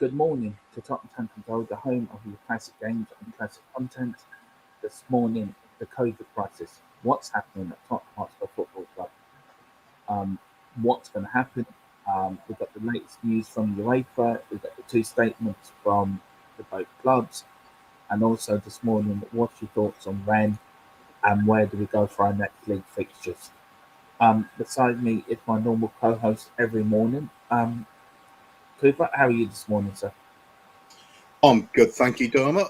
good morning to Tottenham, the home of your classic games and classic content. This morning, the COVID crisis. What's happening at Tottenham Hotspur Football Club? What's going to happen? We've got the latest news from UEFA. We've got the two statements from the both clubs. And also this morning, what's your thoughts on Rennes and where do we go for our next league fixtures? Beside me is my normal co-host every morning. Cooper, how are you this morning, sir? I'm good, thank you, Dermot.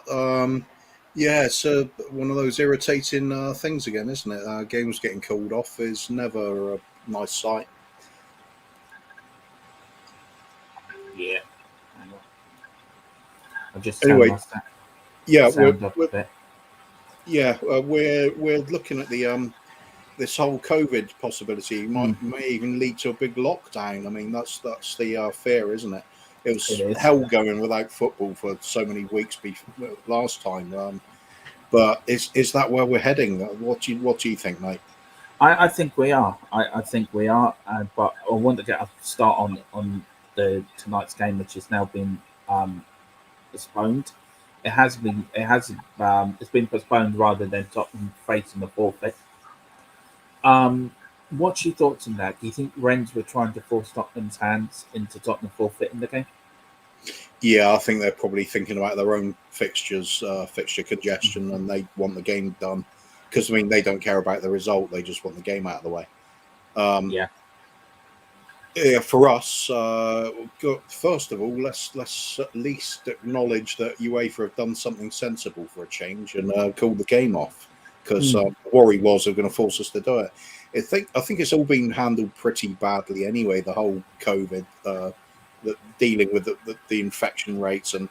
Yeah, it's one of those irritating things again, isn't it? Games getting called off is never a nice sight. Yeah. I'll just turn Anyway, my yeah, sound up a bit. we're looking at the this whole COVID possibility may even lead to a big lockdown. I mean, that's the fear, isn't it? It was hell going without football for so many weeks last time. But is that where we're heading? What do you think, mate? I think we are. I think we are. But I want to get a start on the tonight's game, which has now been postponed. It has been. It's been postponed rather than Tottenham facing the forfeit. What's your thoughts on that? Do you think Rennes were trying to force Tottenham's hands into Tottenham forfeiting the game? Yeah, I think they're probably thinking about their own fixtures, fixture congestion, and they want the game done. Because, I mean, they don't care about the result. They just want the game out of the way. Yeah, for us, first of all, let's at least acknowledge that UEFA have done something sensible for a change and called the game off. Because the worry was they're going to force us to do it. I think it's all been handled pretty badly anyway, the whole COVID, dealing with the infection rates and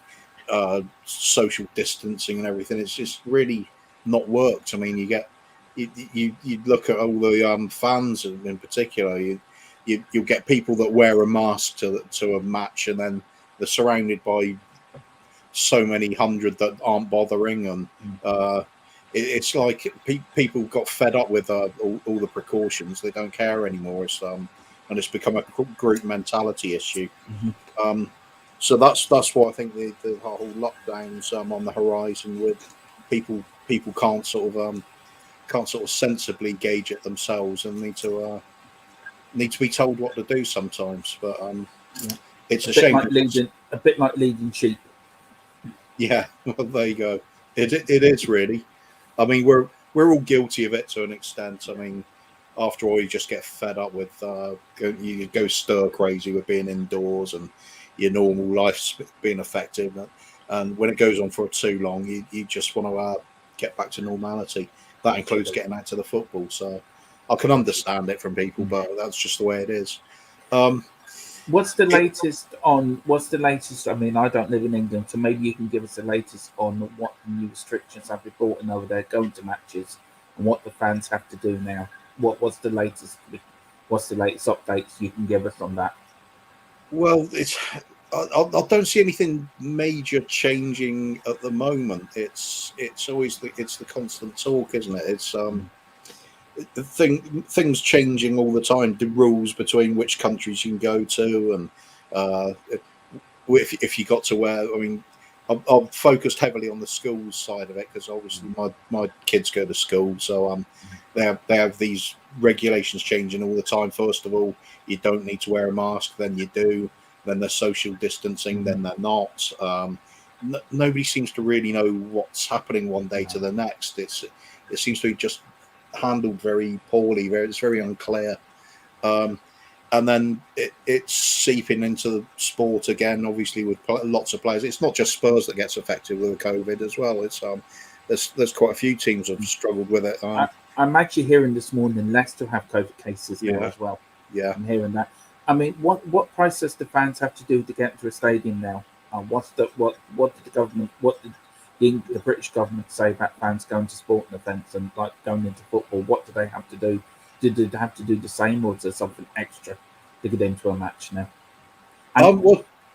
social distancing and everything. It's just really not worked. I mean, you look at all the fans in particular. You'll get people that wear a mask to a match, and then they're surrounded by so many hundred that aren't bothering, and it's like people got fed up with all the precautions. They don't care anymore. And it's become a group mentality issue. So that's why I think the whole lockdowns on the horizon, with people can't sort of sensibly gauge it themselves and need to be told what to do sometimes. But it's a shame. A bit like leading sheep. Yeah, well, there you go. It is really. I mean, we're all guilty of it to an extent. I mean, after all, you just get fed up with you go stir crazy with being indoors and your normal life's being affected. And when it goes on for too long, you just want to get back to normality. That includes getting out to the football. So I can understand it from people, but that's just the way it is. What's the latest? I mean, I don't live in England, so maybe you can give us the latest on what new restrictions have been brought in over there going to matches and what the fans have to do now. What's the latest? What's the latest updates you can give us on that? Well, I don't see anything major changing at the moment. It's always the constant talk, isn't it? It's things changing all the time. The rules between which countries you can go to, and if you got to wear. I mean, I'm focused heavily on the schools side of it because obviously my kids go to school, so they have these regulations changing all the time. First of all, you don't need to wear a mask, then you do. Then they're social distancing, then they're not. Nobody seems to really know what's happening one day to the next. It seems to be just handled very poorly. It's very unclear. And then it's seeping into the sport again, obviously, with lots of players. It's not just Spurs that gets affected with the COVID as well. It's there's quite a few teams have struggled with it. I'm actually hearing this morning Leicester have COVID cases now as well. Yeah, I'm hearing that. I mean, what process do fans have to do to get to a stadium now? What did the government, the British government say about fans going to sporting events and like going into football? What do they have to do? Do they have to do the same, or is there something extra to get into a match now?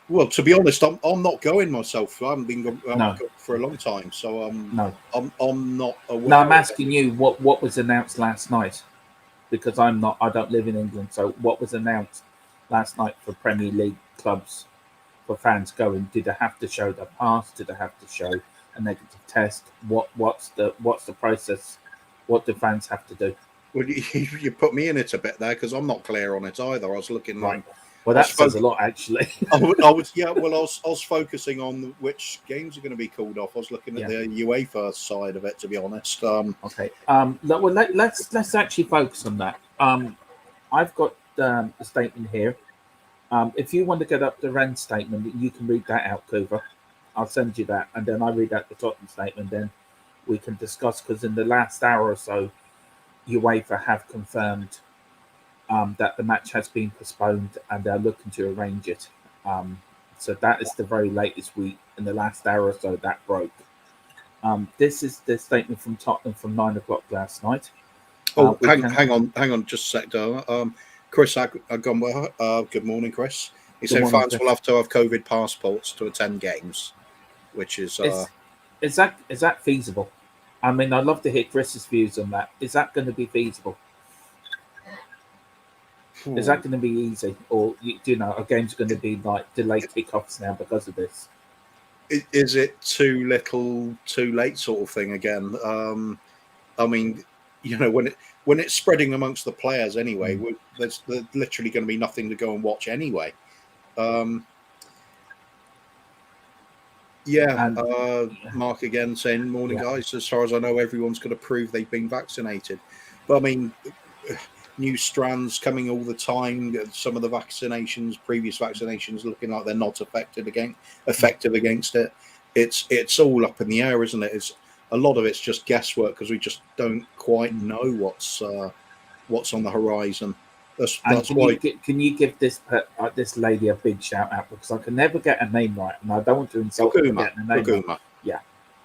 Well, to be honest, I'm not going myself. I haven't been for a long time, so I'm not aware. No, I'm asking you what was announced last night, because I don't live in England. So what was announced last night for Premier League clubs for fans going? Do they have to show their pass? Do they have to show a negative test? What's the process? What do fans have to do? Well, you put me in it a bit there because I'm not clear on it either. I was looking. Right. Well, I was that says a lot, actually. I was focusing on which games are going to be called off. I was looking at Yeah. the UEFA side of it, to be honest. Okay. Let's actually focus on that. I've got the statement here. If you want to get up the Ren statement, you can read that out, Cooper. I'll send you that, and then I read out the Tottenham statement. Then we can discuss, because in the last hour or so, UEFA have confirmed that the match has been postponed and they're looking to arrange it. Um, so that is the very latest week. In the last hour or so, that broke. This is the statement from Tottenham from 9 o'clock last night. Oh, hang on, just a sec, Chris Agomba, good morning, Chris. He said fans will have to have COVID passports to attend games, which is is that feasible? I mean, I'd love to hear Chris's views on that. Is that going to be feasible? Is that going to be easy, or a game's going to be like delayed kickoffs now because of this? Is it too little, too late, sort of thing again? I mean, when it's spreading amongst the players anyway, there's literally going to be nothing to go and watch anyway. Mark again saying, morning, guys. As far as I know, everyone's got to prove they've been vaccinated. But I mean, new strands coming all the time. Some of the previous vaccinations, looking like they're not effective against it. It's all up in the air, isn't it? A lot of it's just guesswork because we just don't quite know what's on the horizon. That's why. Can you give this lady a big shout out, because I can never get her name right, and I don't want to insult her for getting her name right. Yeah.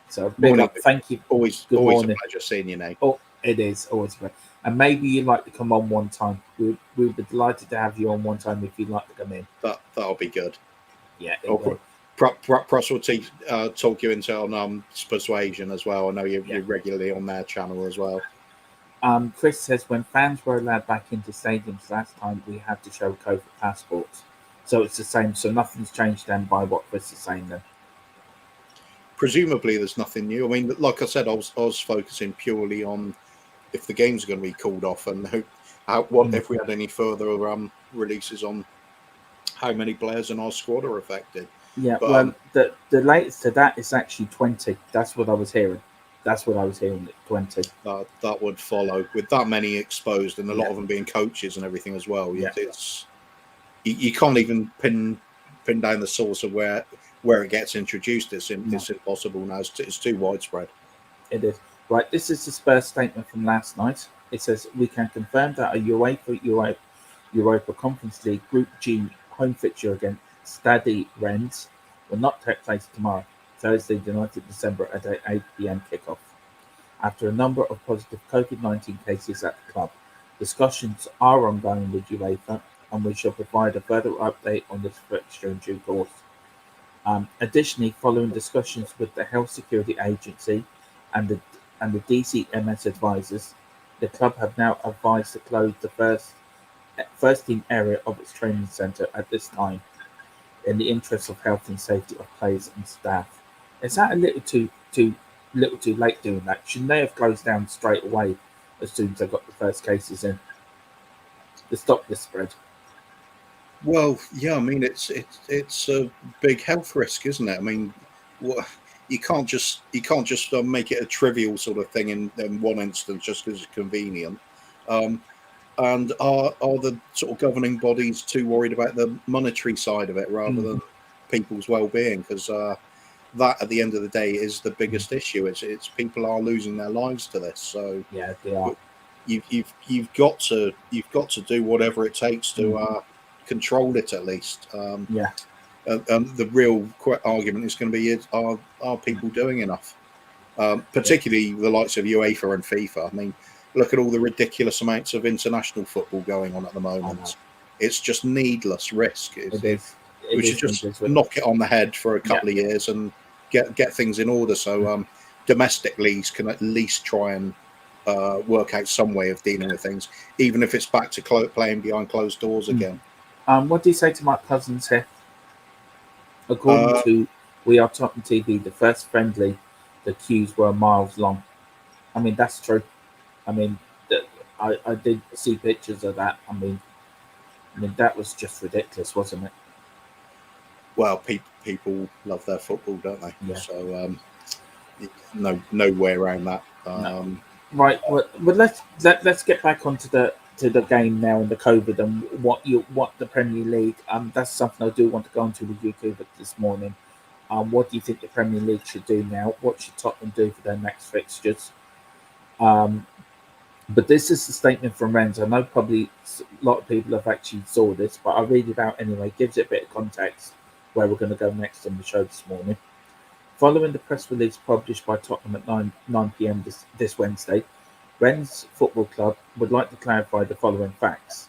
So big up. Thank you. Always a pleasure seeing your name. Oh, it is always a pleasure. And maybe you'd like to come on one time. We'd be delighted to have you on one time if you'd like to come in. That'll be good. Yeah. Perhaps we'll talk you into on Persuasion as well. I know you're regularly on their channel as well. Chris says, when fans were allowed back into stadiums last time, we had to show COVID passports. So it's the same. So nothing's changed then by what Chris is saying then. Presumably there's nothing new. I mean, like I said, I was focusing purely on if the games are going to be called off and if we had any further releases on how many players in our squad are affected. Yeah, but, the latest to that is actually 20. That's what I was hearing. 20. That would follow with that many exposed and a lot of them being coaches and everything as well. Yeah. You can't even pin down the source of where it gets introduced. It's impossible now. It's too widespread. It is. Right, this is the Spurs statement from last night. It says, we can confirm that a UEFA Conference League Group G home fixture against Stade Rennes will not take place tomorrow, Thursday, the 9th of December at 8 p.m. kickoff. After a number of positive COVID-19 cases at the club, discussions are ongoing with UEFA, and we shall provide a further update on this fixture in due course. Additionally, following discussions with the Health Security Agency and the DCMS advisors, the club have now advised to close the first team area of its training centre at this time, in the interest of health and safety of players and staff. Is that a little too late doing that? Shouldn't they have closed down straight away as soon as they got the first cases in to stop this spread? Well, yeah, I mean it's a big health risk, isn't it? I mean, you can't just make it a trivial sort of thing in one instance just because it's convenient. And are the sort of governing bodies too worried about the monetary side of it rather than people's well-being? Because that, at the end of the day, is the biggest issue. It's people are losing their lives to this. So yeah, they are. You've got to do whatever it takes to control it at least. The real argument is going to be: are people doing enough? Particularly the likes of UEFA and FIFA. I mean, look at all the ridiculous amounts of international football going on at the moment. It's just needless risk. We should just knock it on the head for a couple of years and get things in order. So domestic leagues can at least try and work out some way of dealing with things, even if it's back to playing behind closed doors again. What do you say to Mark Cousins here? According to We Are Tottenham TV, the first friendly, the queues were miles long. I mean, that's true. I mean, I did see pictures of that. I mean that was just ridiculous, wasn't it? Well, people love their football, don't they? Yeah. So no way around that. No. Right. Well, let's get back onto the game now and the COVID and what the Premier League. That's something I do want to go into with you, Cooper, this morning. What do you think the Premier League should do now? What should Tottenham do for their next fixtures? Um, but this is a statement from Renz. I know probably a lot of people have actually saw this, but I'll read it out anyway. Gives it a bit of context where we're going to go next on the show this morning. Following the press release published by Tottenham at 9 p.m. this Wednesday, Rennes Football Club would like to clarify the following facts.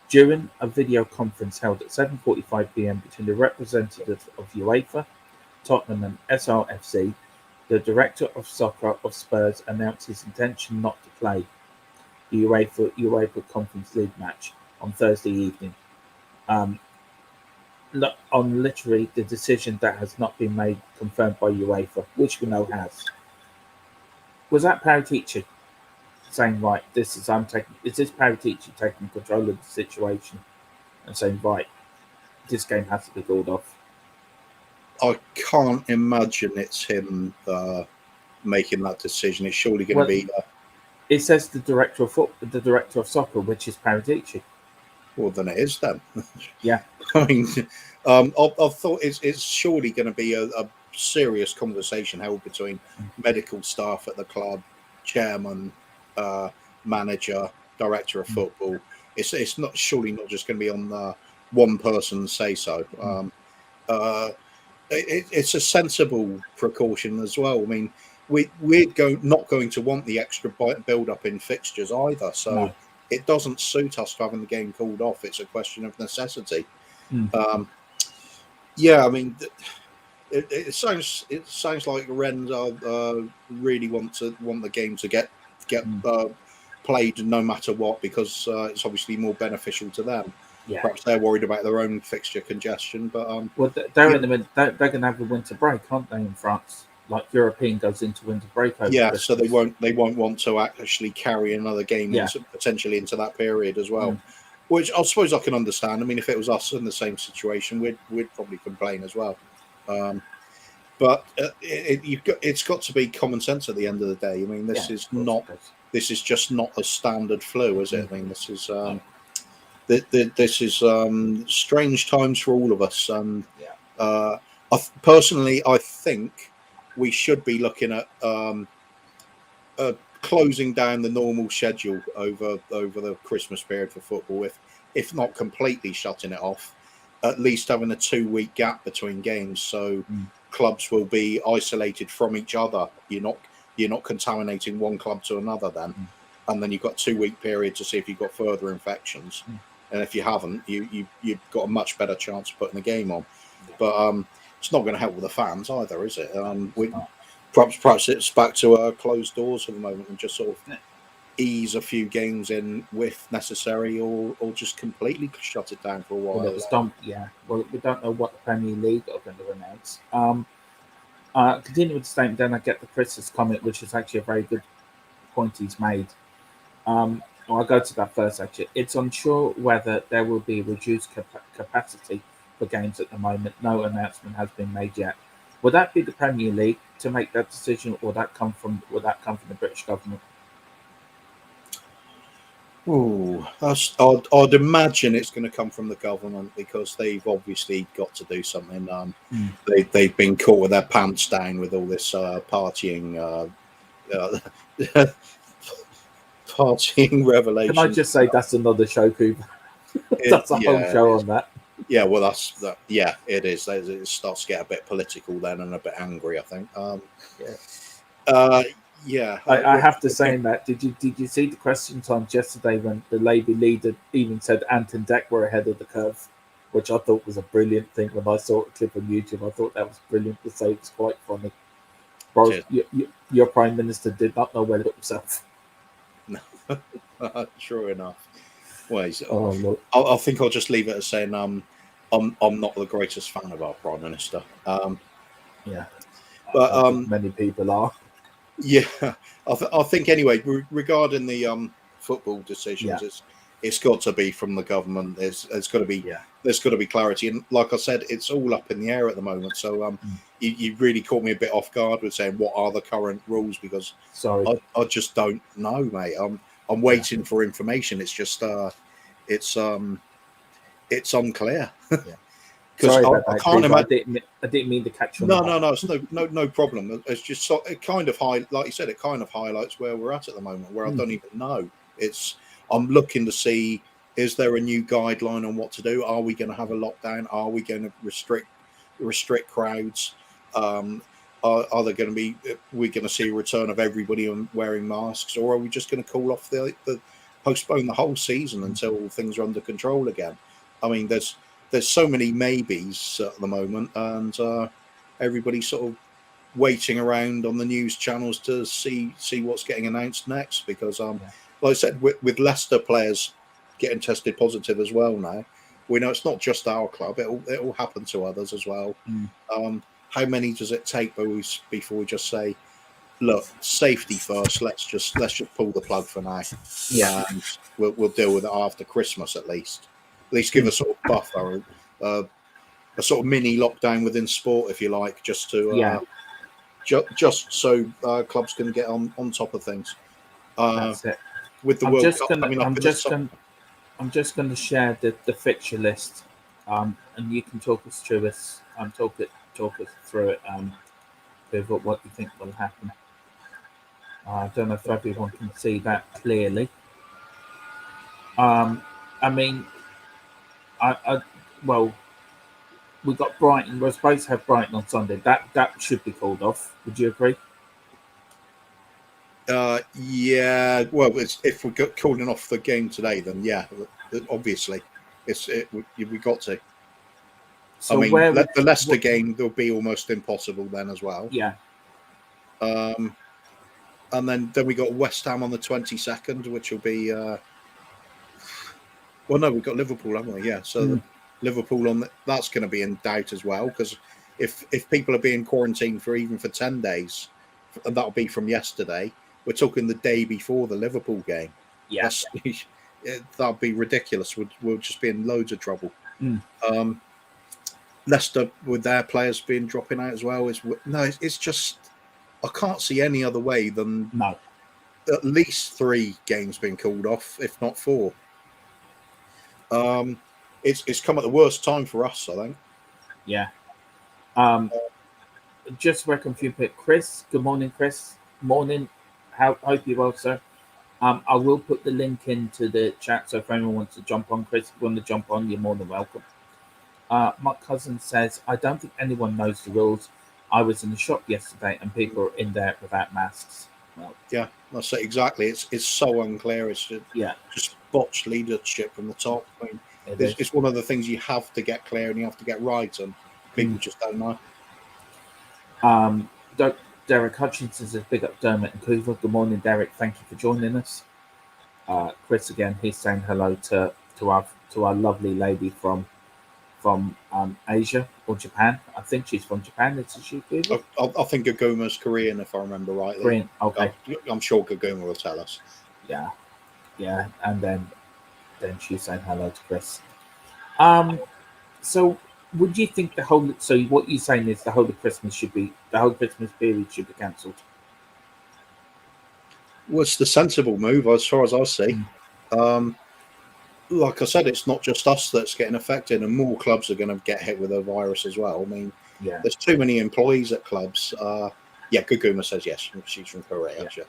During a video conference held at 7:45 p.m. between the representatives of UEFA, Tottenham and SRFC, the director of soccer of Spurs announced his intention not to play the UEFA Conference League match on Thursday evening. Um, on literally the decision that has not been made confirmed by UEFA, which we know has. Was that Paratici saying, right, is this Paratici taking control of the situation and saying, right, this game has to be called off? I can't imagine it's him making that decision. It's surely going to be. It says the director of soccer, which is Paratici. Well, then it is then. Yeah. I mean, I thought it's surely going to be a serious conversation held between medical staff at the club, chairman, manager, director of football. It's not surely not just going to be on one person say so. It's a sensible precaution as well. I mean, we're not going to want the extra build up in fixtures either. So. No. It doesn't suit us having the game called off. It's a question of necessity. Yeah, I mean, it sounds like Rennes really want the game to get played no matter what, because it's obviously more beneficial to them. Yeah. Perhaps they're worried about their own fixture congestion, but well, they're in the middle. They're going to have a winter break, aren't they, in France? Like European goes into winter break over Christmas. Christmas. So they won't want to actually carry another game potentially into that period as well. Which I suppose I can understand. I mean, if it was us in the same situation, we'd probably complain as well. But it's got to be common sense at the end of the day. I mean, this is just not a standard flu, is it? I mean, this is this is strange times for all of us. And personally, I think we should be looking at closing down the normal schedule over the Christmas period for football. If not completely shutting it off, at least having a 2-week gap between games, so clubs will be isolated from each other. You're not contaminating one club to another then, and then you've got a 2-week period to see if you've got further infections, and if you haven't, you've got a much better chance of putting the game on. But it's not going to help with the fans either, is it? Perhaps it's back to closed doors for the moment and just sort of ease a few games in if necessary, or just completely shut it down for a while. Well, we don't know what the Premier League are going to announce. Continue with the statement, then I get the Chris's comment, which is actually a very good point he's made. I'll go to that first, actually. It's unsure whether there will be reduced capacity for games at the moment. No announcement has been made yet. Would that be the Premier League to make that decision, or would that come from the British government? Oh, I'd imagine it's going to come from the government, because they've obviously got to do something. They've been caught with their pants down with all this partying, partying revelation. Can I just say that's another show, Cooper? That's a whole show on that. Yeah, well, yeah, it is. It starts to get a bit political then, and a bit angry, I think. I have to say in that. Did you see the question times yesterday when the Labour leader even said Ant and Dec were ahead of the curve, which I thought was a brilliant thing. When I saw a clip on YouTube, I thought that was brilliant to say. It was quite funny. Bro, your Prime Minister did not know where to put himself. No, true enough. Well, I think I'll just leave it as saying I'm not the greatest fan of our Prime Minister. Yeah, But I don't think many people are. yeah, I think anyway, regarding the football decisions, Yeah. it's got to be from the government. There's got to be Yeah. clarity, and like I said, it's all up in the air at the moment. So you really caught me a bit off guard with saying what are the current rules, because Sorry. I just don't know, mate. I'm waiting for information. It's just it's unclear. Yeah. Because Sorry I about that, can't Cooper. imagine. I didn't mean to catch you on the No, hop. no, no. It's no problem. It's just it kind of like you said, it kind of highlights where we're at the moment, where I don't even know. It's I'm looking to see, is there a new guideline on what to do? Are we going to have a lockdown? Are we going to restrict crowds? Are there going to be? We're going to see a return of everybody wearing masks, or are we just going to call off the postpone the whole season until things are under control again? I mean, there's so many maybes at the moment, and everybody's sort of waiting around on the news channels to see what's getting announced next. Because, like I said, with Leicester players getting tested positive as well now, we know it's not just our club; it'll happen to others as well. How many does it take before we just say, look, safety first? Let's just pull the plug for now, Yeah. and we'll deal with it after Christmas at least. At least give a sort of buffer, a sort of mini lockdown within sport, if you like, just to just so clubs can get on top of things. That's it. With the I'm World just Cup gonna. coming up I'm in the just summer, gonna. I'm just going to share the fixture list, and you can talk us through this. Talk us through it. With what you think will happen. I don't know if everyone can see that clearly. I mean, I well, we got Brighton. We're supposed to have Brighton on Sunday. That should be called off. Would you agree? yeah. Well, if we got calling off the game today, then yeah, obviously, we got to. I So mean, where would the Leicester game will be almost impossible then as well. yeah. And then we got West Ham on the 22nd, which will be. Well, no, we've got Liverpool, haven't we? Yeah, so Liverpool that's going to be in doubt as well, because if people are being quarantined for 10 days, and that'll be from yesterday. We're talking the day before the Liverpool game. Yeah. That's that'd be ridiculous. We'll just be in loads of trouble. Leicester with their players being dropping out as well it's just I can't see any other way than No. at least 3 games being called off, if not 4. It's come at the worst time for us, I think. Yeah. Just reckon a few bit. Chris, good morning, Chris. Morning. Hope you're well, sir. I will put the link into the chat, so if anyone wants to jump on, Chris, if you want to jump on, you're more than welcome. My cousin says, I don't think anyone knows the rules. I was in the shop yesterday and people are in there without masks. Well, yeah, that's it, exactly. It's so unclear. It's just botched leadership from the top. I mean, it's one of the things you have to get clear and you have to get right, and people just don't know. Derek Hutchinson says, big up Dermot and Coover. Good morning, Derek. Thank you for joining us. Chris again, he's saying hello to our lovely lady from Asia or Japan. I think she's from Japan. Is she, Coover? I think Gaguma's Korean, if I remember rightly. Korean, okay. I'm sure Gaguma will tell us. Yeah, and then she's saying hello to Chris. So would you think so what you're saying is the whole Christmas period should be cancelled? Well, it's the sensible move as far as I see. Like I said, it's not just us that's getting affected, and more clubs are going to get hit with the virus as well. I mean, there's too many employees at clubs. Gaguma says yes, she's from Korea. Yeah.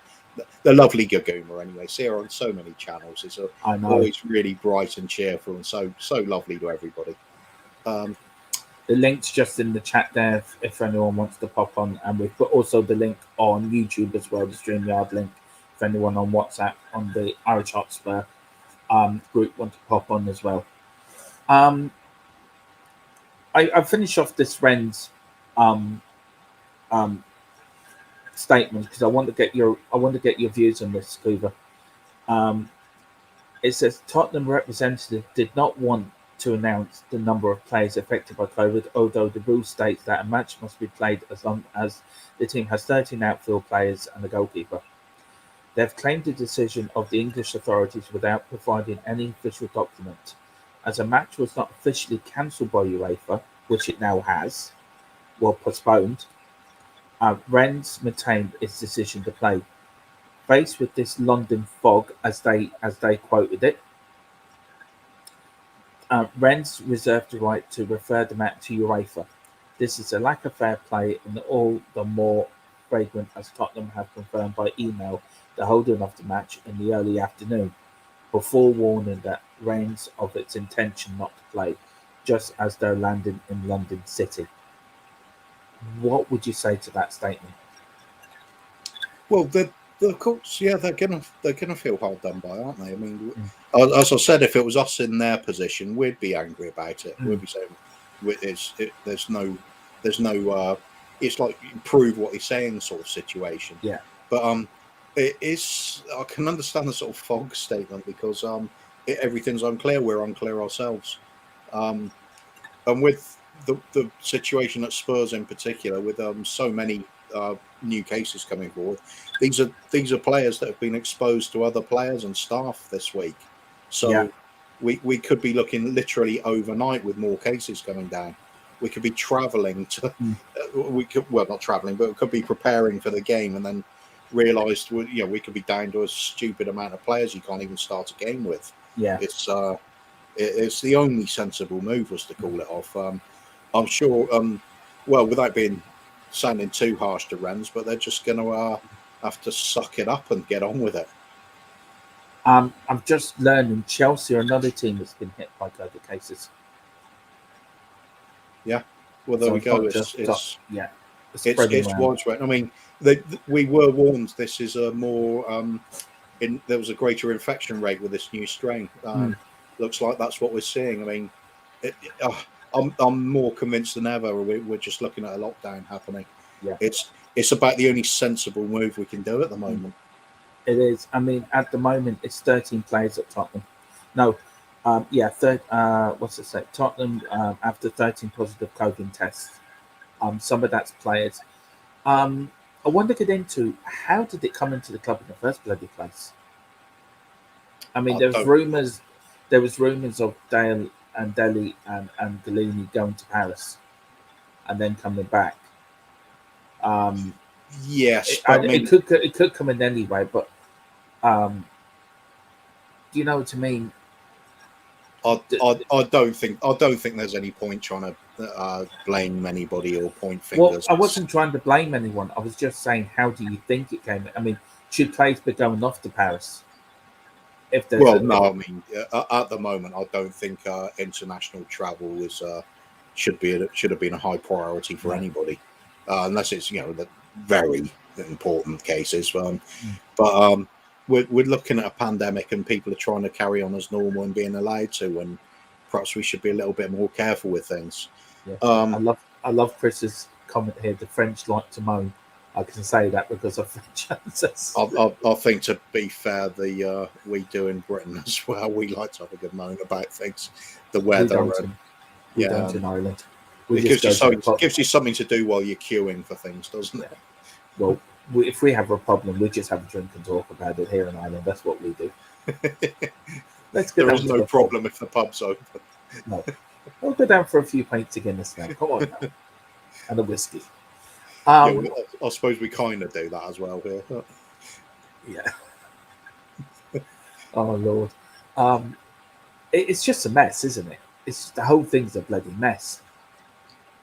The lovely Gaguma, anyway. See her on so many channels. It's always really bright and cheerful, and so lovely to everybody. The link's just in the chat there if anyone wants to pop on, and we've put also the link on YouTube as well, the StreamYard link. If anyone on WhatsApp on the Irish Hotspur group want to pop on as well. I finish off this Ren's statement because I want to get your views on this, Coover. It says Tottenham representative did not want to announce the number of players affected by COVID, although the rule states that a match must be played as long as the team has 13 outfield players and a goalkeeper. They have claimed the decision of the English authorities without providing any official document. As a match was not officially cancelled by UEFA, which it now has, or postponed, Rennes maintained its decision to play. Faced with this London fog, as they quoted it, Rennes reserved the right to refer the match to UEFA. This is a lack of fair play and all the more flagrant as Tottenham have confirmed by email the holding of the match in the early afternoon, before warning that Rennes of its intention not to play, just as they're landing in London City. What would you say to that statement? Well, of course, yeah, they're gonna feel hard done by, aren't they? I mean, Mm. as I said, if it was us in their position, we'd be angry about it. We'd Mm. be saying, there's no, it's like prove what he's saying sort of situation. Yeah. But it is. I can understand the sort of fog statement because everything's unclear. We're unclear ourselves, um, and with the situation at Spurs in particular, with so many new cases coming forward, these are players that have been exposed to other players and staff this week. Yeah. So we could be looking literally overnight with more cases coming down. We could be travelling to, Mm. we could, well, not travelling, but we could be preparing for the game and then realised, we could be down to a stupid amount of players you can't even start a game with. Yeah. It's the only sensible move was to call it off. I'm sure, well, without being sounding too harsh to Rennes, but they're just going to have to suck it up and get on with it. I'm just learning Chelsea are another team that's been hit by COVID cases. Yeah, well, there So we it's go. not just yeah, It's around. widespread. I mean, we were warned this is a more there was a greater infection rate with this new strain. Looks like that's what we're seeing. I mean, I'm more convinced than ever. We're just looking at a lockdown happening. Yeah. It's about the only sensible move we can do at the moment. It is. I mean, at the moment, it's 13 players at Tottenham. No, what's it say? Tottenham after 13 positive COVID tests. Some of that's players. I want to get into how did it come into the club in the first bloody place? I mean, I there was don't. rumors. There was rumors of Dale and Deli and Delaney going to Paris, and then coming back. Um, Yes, but I mean, it could come in anyway, but um, do you know what I mean? I don't think there's any point trying to blame anybody or point Well, fingers. I wasn't trying to blame anyone. I was just saying, how do you think it came? I mean, should players be going off to Paris? If there's Well, no, I mean, at the moment, I don't think international travel should have been a high priority for No. anybody, unless it's the very important cases. Mm. But we're looking at a pandemic, and people are trying to carry on as normal and being allowed to, and perhaps we should be a little bit more careful with things. Yeah, I love Chris's comment here. The French like to moan. I can say that because of French answers. I think, to be fair, we do in Britain as well. We like to have a good moan about things, the weather, We don't in Ireland. It gives you something to do while you're queuing for things, doesn't it? Well, if we have a problem, we just have a drink and talk about it here in Ireland. That's what we do. Let's get there is no problem if the pub's open. No, we'll go down for a few pints of Guinness now. Come on now, and a whiskey. I suppose we kind of do that as well here. Yeah. Oh Lord, it's just a mess, isn't it? It's the whole thing's a bloody mess.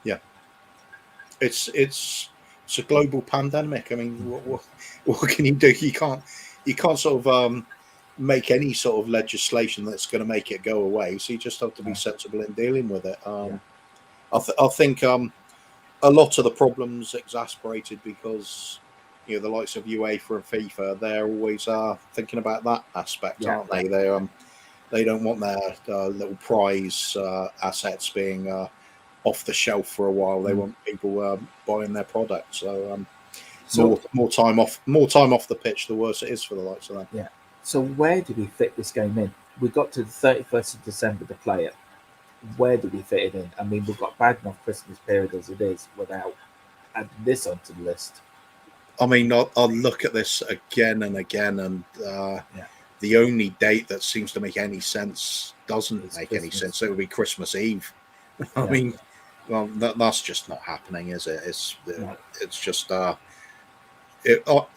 Yeah, it's a global pandemic. I mean, what can you do? You can't sort of make any sort of legislation that's going to make it go away. So you just have to be sensible in dealing with it. I think a lot of the problems exasperated because the likes of UEFA and FIFA, they're always thinking about that aspect, aren't they? They don't want their little prize assets being off the shelf for a while. They want people buying their products. So more time off the pitch, the worse it is for the likes of them. Yeah. So where do we fit this game in? We got to the 31st of December to play it. where do we fit it in? I mean, we've got bad enough Christmas period as it is without adding this onto the list. I mean, I'll look at this again and again, and Yeah, the only date that seems to make any sense doesn't it's make any Christmas. sense. It would be Christmas Eve. I Yeah, mean, well, that's just not happening, is it? no, It's just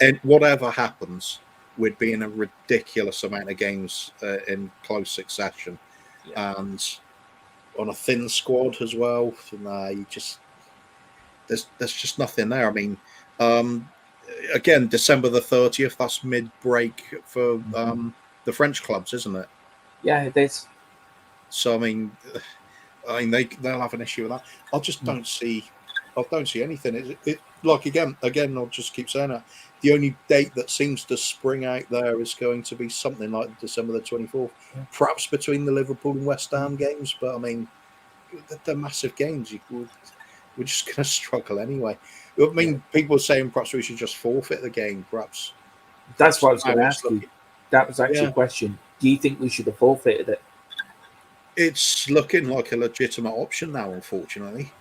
and whatever happens, we'd be in a ridiculous amount of games in close succession, yeah, and on a thin squad as well. You just there's just nothing there. I mean, um, again, December the 30th. That's mid break for hmm the French clubs, isn't it? yeah, it is. So I mean they'll have an issue with that. I just Mm. don't see. I don't see anything. It like again. I'll just keep saying that. The only date that seems to spring out there is going to be something like December the 24th, Yeah. perhaps between the Liverpool and West Mm. Ham games. But I mean, they're massive games. We're just going to struggle anyway. I Yeah. mean, people are saying perhaps we should just forfeit the game. That's Perhaps what I was now going to it's ask you. looking. That was actually a Yeah, question. Do you think we should have forfeited it? it's looking like a legitimate option now, unfortunately.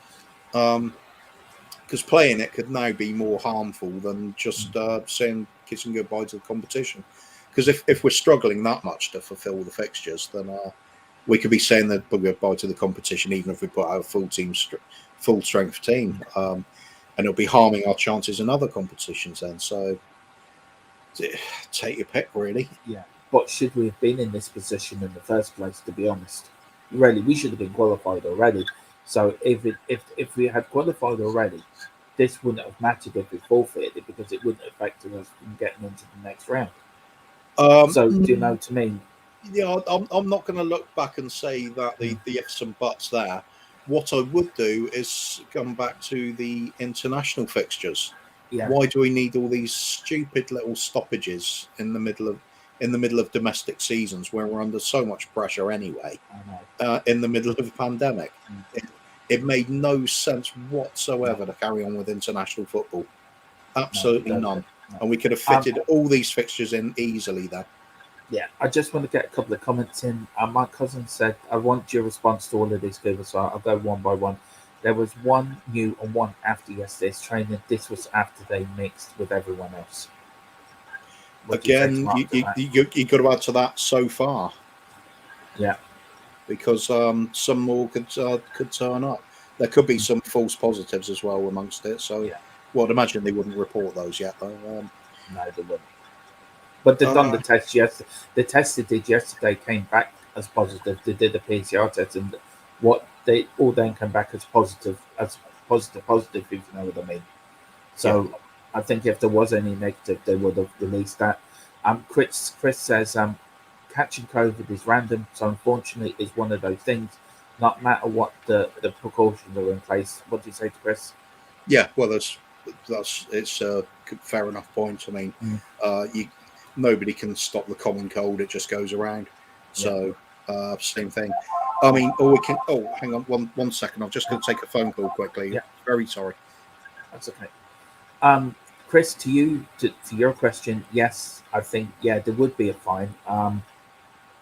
Because playing it could now be more harmful than just saying kissing goodbye to the competition. Because if we're struggling that much to fulfil the fixtures, then we could be saying that goodbye to the competition, even if we put out a full strength team, and it'll be harming our chances in other competitions. Then, so take your pick, really. Yeah. But should we have been in this position in the first place? To be honest, really, we should have been qualified already. So if we had qualified already, this wouldn't have mattered if we forfeited it because it wouldn't have affected us from getting into the next round. Um, So do you know what I mean? Yeah, I'm not going to look back and say that Mm. the ifs and buts there. What I would do is come back to the international fixtures. Yeah, Why do we need all these stupid little stoppages in the middle of domestic seasons where we're under so much pressure anyway? I know. In the middle of a pandemic, Mm. it, it made no sense No, whatsoever to carry on with international football. no, it Absolutely doesn't. none. No. And we could have Um, fitted all these fixtures in easily there. yeah, I just want to get a couple of comments in. My cousin said, I want your response to all of these people, so I'll go one by one. There was one new and one after yesterday's training. This was after they mixed with everyone else. What do you say to Again, Mark to that? you got to add to that so far Yeah, because some more could turn up. There could be mm, some false positives as well amongst it. So, yeah, well, I'd imagine they wouldn't report those yet, though. no, they wouldn't. But they've done Uh, the test yesterday. The test they did yesterday came back as positive. They did a PCR test, and what they all then came back as positive, if you know what I mean. yeah. So I think if there was any negative, they would have released that. Chris says catching COVID is random, so unfortunately, it's one of those things. Not matter what the precautions are in place. What do you say to Chris? Yeah, well, that's it's a fair enough point. I mean, Mm, you nobody can stop the common cold; it just goes around. yeah, So, same thing. I mean, or we can. Oh, hang on, one second. I'm just going to take a phone call quickly. yeah, Very sorry. that's okay. Chris, to you, to your question, yes, I think there would be a fine.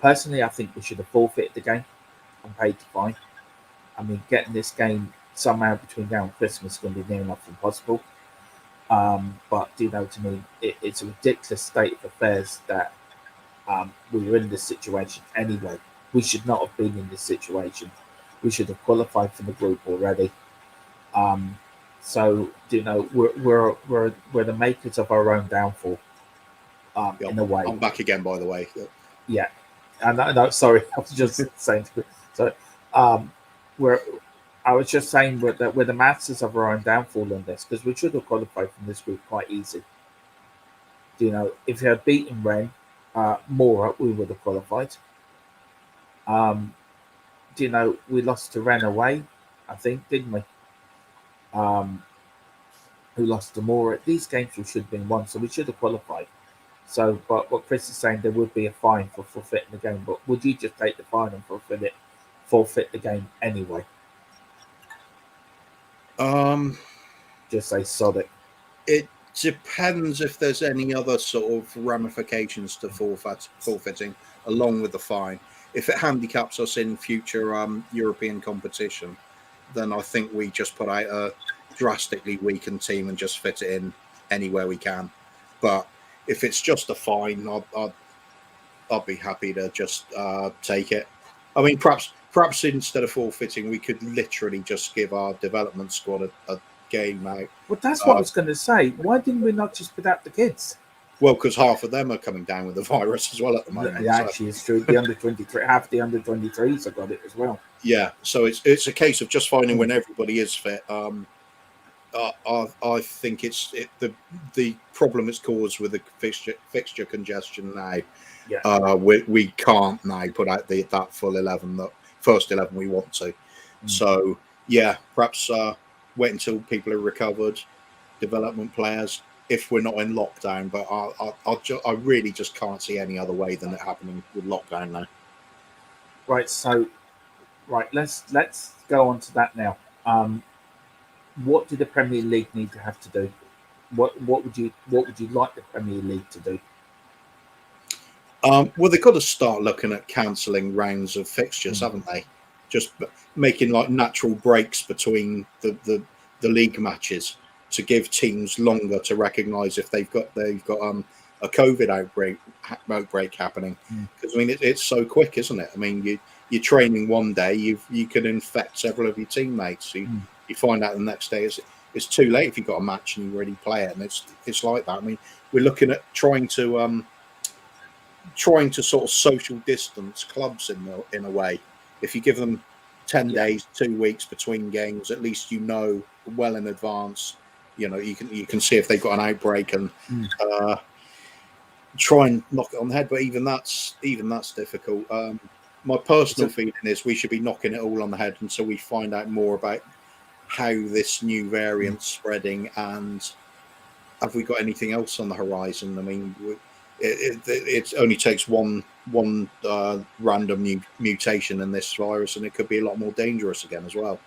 Personally, I think we should have forfeited the game and paid the fine. I mean, getting this game somehow between now and Christmas is going to be near enough impossible. But do you know, to me, it's a ridiculous state of affairs that we were in this situation anyway. We should not have been in this situation. We should have qualified for the group already. Um, so, do you know, we're the makers of our own downfall, Yeah, in a way. I'm back again, by the way. Yeah. And no, sorry, I was just saying. So, um, we're. I was just saying that we're the masters of our own downfall in this because we should have qualified from this group quite easy. You know, if we had beaten Ren, Mora, we would have qualified. Um, you know, we lost to Ren away, I think, didn't we? Um, who lost to Mora? These games we should have been won, so we should have qualified. So, but what Chris is saying, there would be a fine for forfeiting the game. But would you just take the fine and forfeit the game anyway? Um, Just say sod it. it depends if there's any other sort of ramifications to forfeiting along with the fine. if it handicaps us in future European competition, then I think we just put out a drastically weakened team and just fit it in anywhere we can. But if it's just a fine, I'd be happy to just take it. I mean, perhaps instead of forfeiting, we could literally just give our development squad a game out. Well, that's what I was going to say. Why didn't we not just put out the kids? Well, because half of them are coming down with the virus as well at the moment. It actually is true. The under 23, half the under 23s have got it as well. Yeah, so it's a case of just finding when everybody is fit. I think the problem it's caused with the fixture congestion now. Yeah. We can't now put out that full 11, the first 11 we want to. So yeah, perhaps wait until people are recovered, development players, if we're not in lockdown. But I really just can't see any other way than it happening with lockdown now. Right. So, let's go on to that now. What do the Premier League need to have to do? What would you like the Premier League to do? Well, they've got to start looking at cancelling rounds of fixtures, haven't they? Just making like natural breaks between the league matches to give teams longer to recognise if they've got a COVID outbreak happening. Because I mean, it's so quick, isn't it? I mean, you're training one day, you can infect several of your teammates. You find out the next day it's too late if you've got a match and you already play it, and it's like that. I mean, we're looking at trying to sort of social distance clubs in a way. If you give them 10 days, 2 weeks between games, at least you know well in advance. You know, you can see if they've got an outbreak and try and knock it on the head. But even that's difficult. My personal feeling is we should be knocking it all on the head until we find out more about how this new variant's spreading, and have we got anything else on the horizon? I mean, it only takes one random mutation in this virus, and it could be a lot more dangerous again as well.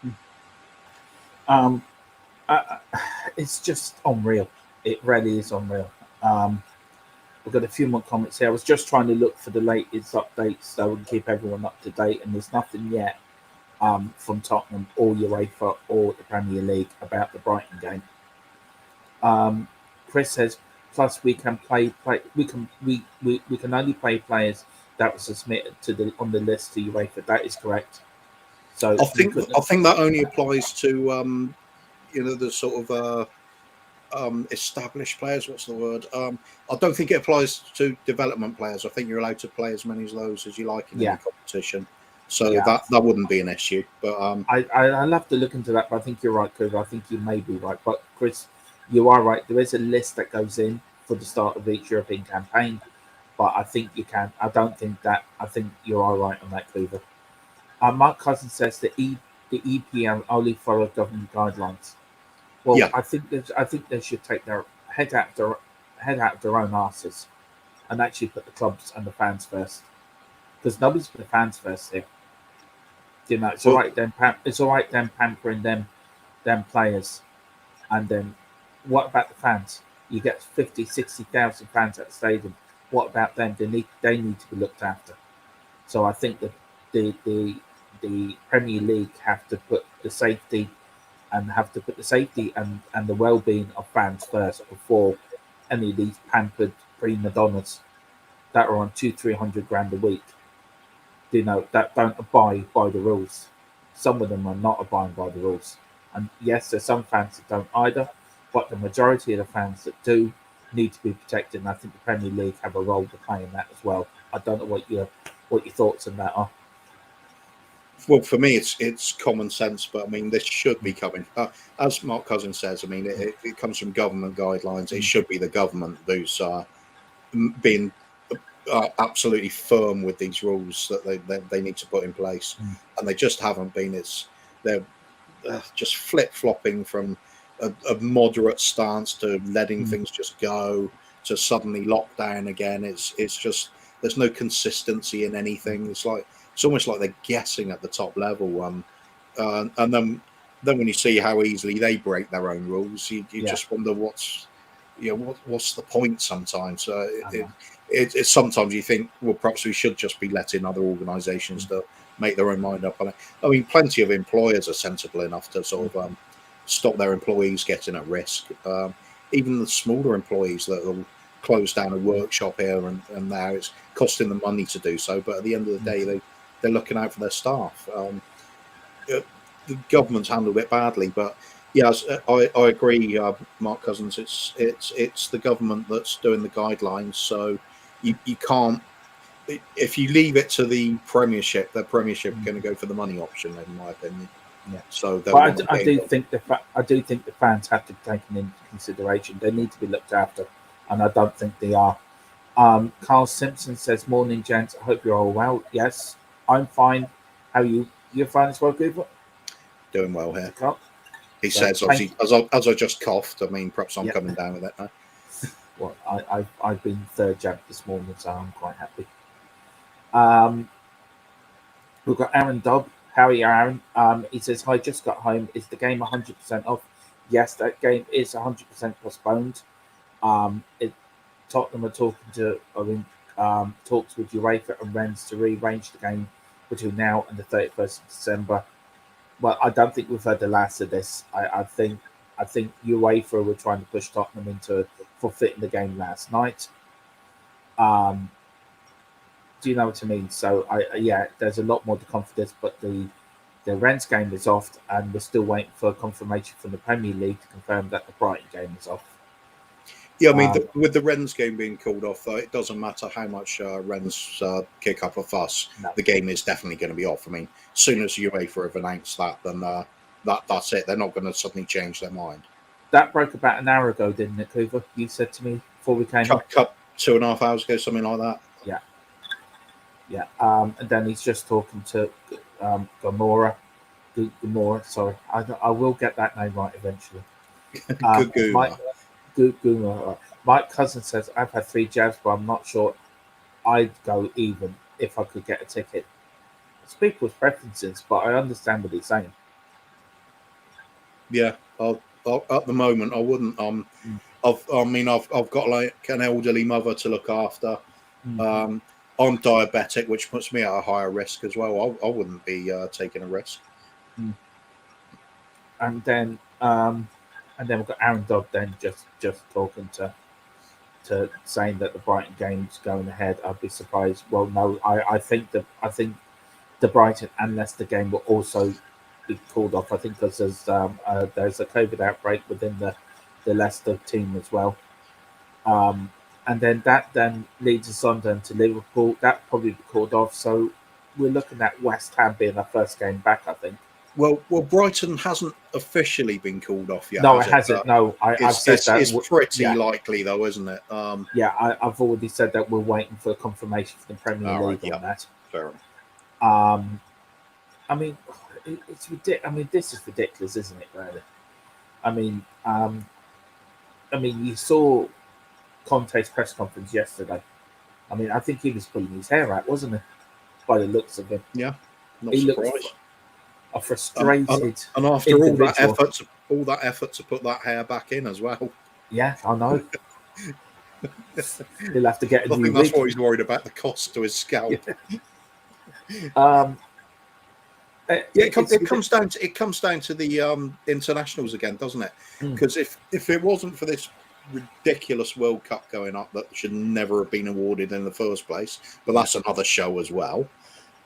It's just unreal. It really is unreal. We've got a few more comments here. I was just trying to look for the latest updates so we can keep everyone up to date, and there's nothing yet from Tottenham or UEFA or the Premier League about the Brighton game. Chris says, plus we can we can only play players that were submitted on the list to UEFA. That is correct. So I think that only applies to the sort of established players. What's the word? I don't think it applies to development players. I think you're allowed to play as many of those as you like in any competition. So that wouldn't be an issue. But I'll have to look into that. But I think you're right, Chris. I think you may be right. But Chris, you are right. There is a list that goes in for the start of each European campaign. But I think you can. I don't think that. I think you are right on that, Cleaver. Mark Cousins says the EPL only follow government guidelines. Well, I think they should take their head out of their own asses and actually put the clubs and the fans first, because nobody's put the fans first here. You know, it's all right then. It's all right then pampering them players, and then what about the fans? You get 50, 60,000 fans at the stadium. What about them? They need to be looked after. So I think that the Premier League have to put the safety and the well-being of fans first before any of these pampered prima donnas that are on 200-300 grand a week, that don't abide by the rules. Some of them are not abiding by the rules, and yes, there's some fans that don't either, but the majority of the fans that do need to be protected, and I think the Premier League have a role to play in that as well. I don't know what your thoughts on that are. Well, for me, it's common sense, but I mean, this should be coming. As Mark Cousins says, I mean, it comes from government guidelines. It should be the government who's being absolutely firm with these rules that they need to put in place, and they just haven't been. They're just flip-flopping from a moderate stance to letting things just go to suddenly lockdown again. It's just there's no consistency in anything. It's almost like they're guessing at the top level. And then when you see how easily they break their own rules, you just wonder what's what's the point sometimes? It's sometimes you think, well, perhaps we should just be letting other organisations to make their own mind up on it. I mean, plenty of employers are sensible enough to sort of stop their employees getting at risk. Even the smaller employees that will close down a workshop here and there, it's costing them money to do so. But at the end of the day, they're looking out for their staff. The government's handled it badly, but yes, I agree, Mark Cousins. It's the government that's doing the guidelines, so you can't. If you leave it to the Premiership are going to go for the money option, in my opinion. Yeah. So but I do think the fans have to be taken into consideration. They need to be looked after, and I don't think they are. Carl Simpson says, "Morning, gents. I hope you're all well. Yes, I'm fine. How are you? You're fine as well, Cooper? Doing well here." Carl? He So, says, obviously, as I just coughed. I mean, perhaps I'm coming down with it now. Well, I've been third jab this morning, so I'm quite happy. We've got Aaron Dobb. How are you, Aaron? He says, "Hi, just got home. Is the game 100% off?" Yes, that game is 100% postponed. Tottenham are in talks with UEFA and Rennes to rearrange the game between now and the 31st of December. Well, I don't think we've heard the last of this. I think UEFA were trying to push Tottenham into forfeiting the game last night. Do you know what I mean? So there's a lot more to come for this, but the Rennes game is off, and we're still waiting for confirmation from the Premier League to confirm that the Brighton game is off. Yeah, I mean, with the Rennes game being called off, it doesn't matter how much Rennes kick up a fuss. No. The game is definitely going to be off. I mean, as soon as UEFA have announced that, then that's it. They're not going to suddenly change their mind. That broke about an hour ago, didn't it, Cooper? You said to me before we came up 2.5 hours ago, something like that. Yeah. And then he's just talking to Gamora. Sorry, I will get that name right eventually. Mike Cousins says, "I've had 3 jabs, but I'm not sure I'd go even if I could get a ticket." It's people's preferences, but I understand what he's saying. Yeah, I'll at the moment I wouldn't. I've got like an elderly mother to look after. I'm diabetic, which puts me at a higher risk as well. I wouldn't be taking a risk. And then we've got Aaron Dodd then just talking to saying that the Brighton game's going ahead. I'd be surprised. Well, no, I think the Brighton and Leicester game will also be called off. I think because there's a COVID outbreak within the Leicester team as well. And then that leads us on then to Liverpool. That probably be called off. So we're looking at West Ham being our first game back, I think. Well, Brighton hasn't officially been called off yet. No, it hasn't. No, I've said that. It's pretty likely, though, isn't it? I've already said that we're waiting for confirmation from the Premier League on that. Fair enough. I mean, it's ridiculous. I mean, this is ridiculous, isn't it? Really. I mean, you saw Conte's press conference yesterday. I mean, I think he was pulling his hair out, wasn't he? By the looks of him. Yeah, not surprised. A frustrated and after individual. all that effort to put that hair back in as well. Yeah, I know. He'll have to get a new wig. That's what he's worried about, the cost to his scalp. It comes down to the internationals again, doesn't it? Because if it wasn't for this ridiculous World Cup going up that should never have been awarded in the first place, but that's another show as well.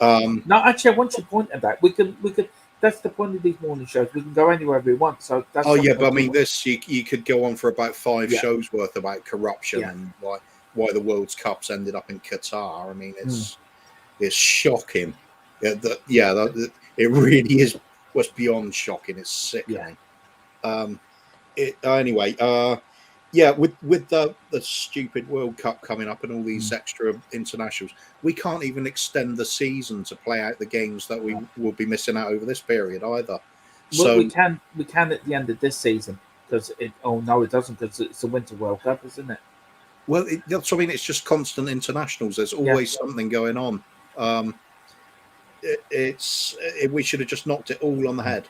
No, actually, I want you to point at that. We could. That's the point of these morning shows. We can go anywhere we want. So that's. But I mean, this you could go on for about 5 shows worth about corruption and why the World Cups ended up in Qatar. I mean, it's shocking. It really is. What's beyond shocking? It's sickening. With the stupid World Cup coming up and all these extra internationals, we can't even extend the season to play out the games that we will be missing out over this period either. Well, we can at the end of this season because it doesn't because it's a Winter World Cup, isn't it? Well, that's what I mean. It's just constant internationals. There's always something going on. We should have just knocked it all on the head.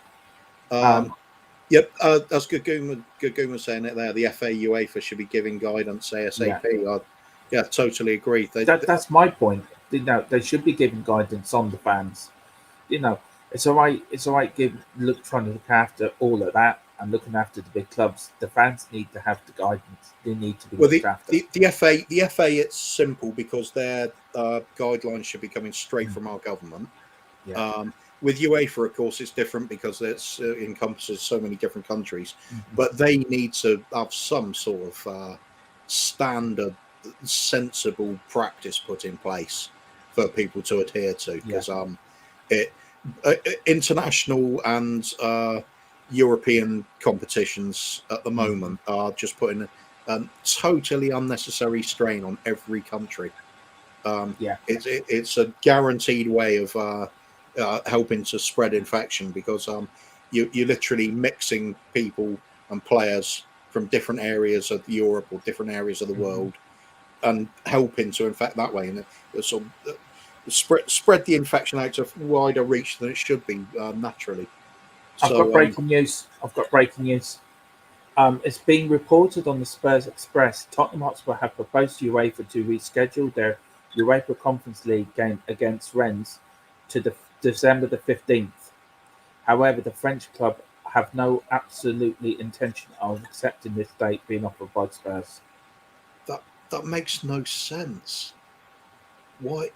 Yep, that's good. Good was saying it there. The FA UEFA should be giving guidance Yeah, ASAP. Yeah, totally agree. that's my point. They should be giving guidance on the fans. You know, it's all right. It's all right. Trying to look after all of that and looking after the big clubs. The fans need to have the guidance. They need to be Well, looked after. the FA, it's simple because their guidelines should be coming straight Mm. from our government. Yeah. Um, with UEFA, of course, it's different because it encompasses so many different countries. Hmm. But they need to have some sort of standard, sensible practice put in place for people to adhere to. Yeah. Because it international and European competitions at the Hmm. moment are just putting a totally unnecessary strain on every country. Yeah. It's a guaranteed way of helping to spread infection because you're literally mixing people and players from different areas of Europe or different areas of the Hmm. world and helping to infect that way and sort of spread the infection out to wider reach than it should be naturally. I've got So breaking news. I've got breaking news. It's being reported on the Spurs Express. Tottenham Hotspur have proposed to UEFA to reschedule their Europa Conference League game against Rennes to December the 15th. However, the French club have no absolutely intention of accepting this date being offered by Spurs. that that makes no sense. Why?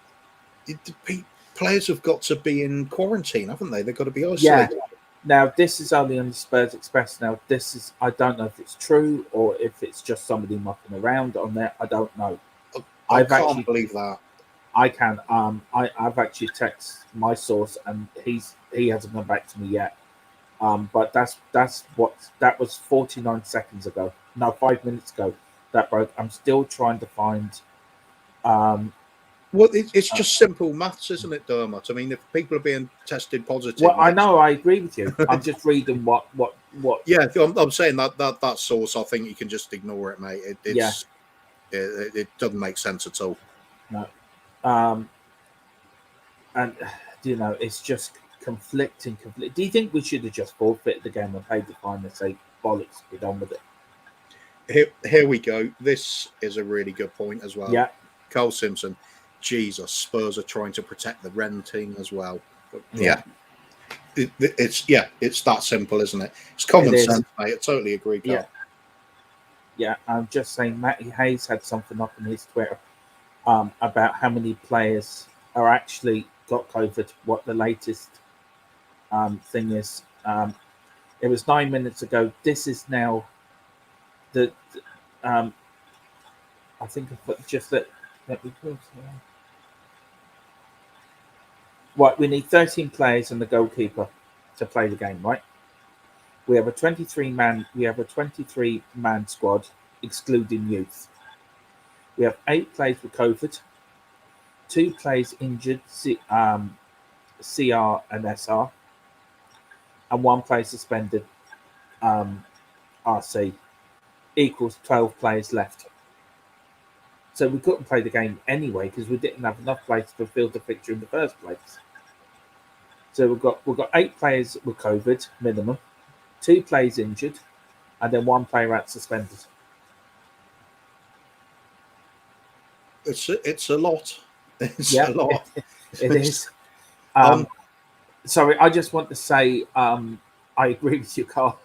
Players have got to be in quarantine, haven't they? They've got to be Yeah. isolated. Now this is only on the Spurs Express. Now this is I don't know if it's true or if it's just somebody mucking around on there. I don't know. I I've can't actually believe that. I can I've actually texted my source and he hasn't come back to me yet. But that was 49 seconds ago. No, 5 minutes ago that broke. I'm still trying to find um Well, it's uh, just simple maths, isn't it, Dermot? I mean, if people are being tested positive well, and I get, know I agree with you. I'm just reading what yeah, I'm saying that source. I think you can just ignore it, mate. yeah, It doesn't make sense at all. no. Um and it's just conflict. Do you think we should have just forfeited the game and paid the fine and say bollocks, we're done with it? Here we go. This is a really good point as well. Yeah, Carl Simpson, Jesus, Spurs are trying to protect the Ren team as well. But yeah, yeah, it's that simple, isn't it? It's it common is. sense, mate. I totally agree, Yeah, Carl. yeah. I'm just saying Matty Hayes had something up on his Twitter about how many players are actually got COVID, what the latest thing is. It was 9 minutes ago. This is now um, I think I put just that. Let me put, right, we need 13 players and the goalkeeper to play the game, right? We have a 23-man squad, excluding youth. We have 8 players with COVID, 2 players injured, CR and SR, and 1 player suspended, um, RC. Equals 12 players left. So we couldn't play the game anyway because we didn't have enough players to fulfill the fixture in the first place. So we've got 8 players with COVID minimum, 2 players injured, and then 1 player out suspended. It's a lot. It's a Yeah, lot. it is. um, Um, sorry, I just want to say I agree with you, Carl.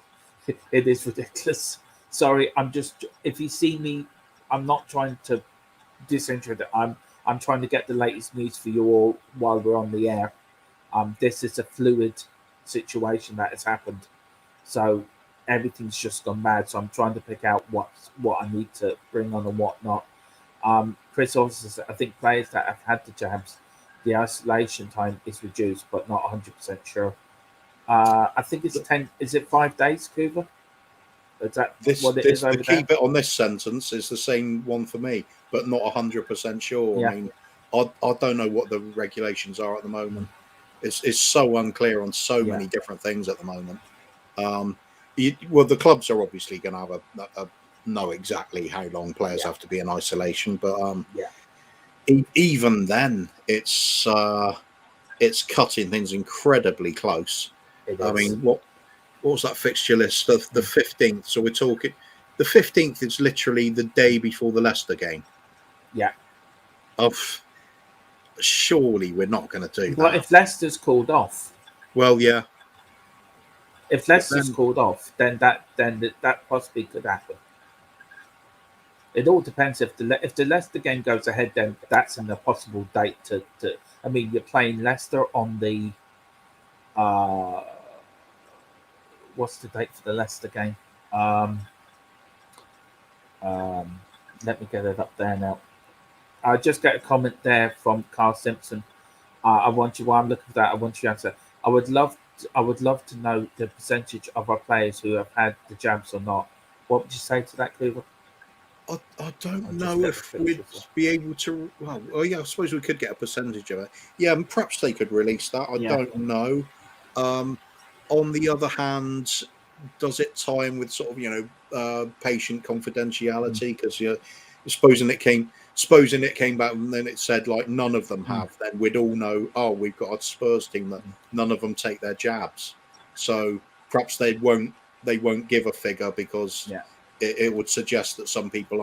It is ridiculous. Sorry, I'm just if you see me, I'm not trying to disinterest. I'm trying to get the latest news for you all while we're on the air. This is a fluid situation that has happened, so everything's just gone mad. So I'm trying to pick out what I need to bring on and what not. Chris also says, I think players that have had the jabs, the isolation time is reduced, but not 100% sure. I think it's 10. Is it 5 days, Cooper? Is that what it is the over key there? bit on this sentence is the same one for me, but not 100% sure. I Yeah. mean, I don't know what the regulations are at the moment. It's so unclear on so Yeah. many different things at the moment. Um, well, the clubs are obviously going to have know exactly how long players Yeah. have to be in isolation, but Yeah. even then, it's cutting things incredibly close. It I is. mean, what? what was that fixture list of the 15th? So we're talking the 15th is literally the day before the Leicester game. Yeah. Of surely we're not going to do Well, that. if Leicester's called off, Well, yeah. if Leicester's called off, then that possibly could happen. It all depends if the Leicester game goes ahead, then that's in a possible date to. I mean, you're playing Leicester on the uh, what's the date for the Leicester game? Um, um, Let me get it up there now. I just get a comment there from Carl Simpson. I want you. While I'm looking for that, I want you to answer. I would love to know the percentage of our players who have had the jabs or not. What would you say to that, Cleaver? I don't I'll just know get the if we'd picture. be able to. Well, oh yeah, I suppose we could get a percentage of it. Yeah, and perhaps they could release that. I Yeah. don't know. On the other hand, does it tie in with sort of patient confidentiality? Because you're supposing it came back and then it said like none of them have, then we'd all know. Oh, we've got a Spurs team that none of them take their jabs. So perhaps they won't give a figure because. Yeah. It would suggest that some people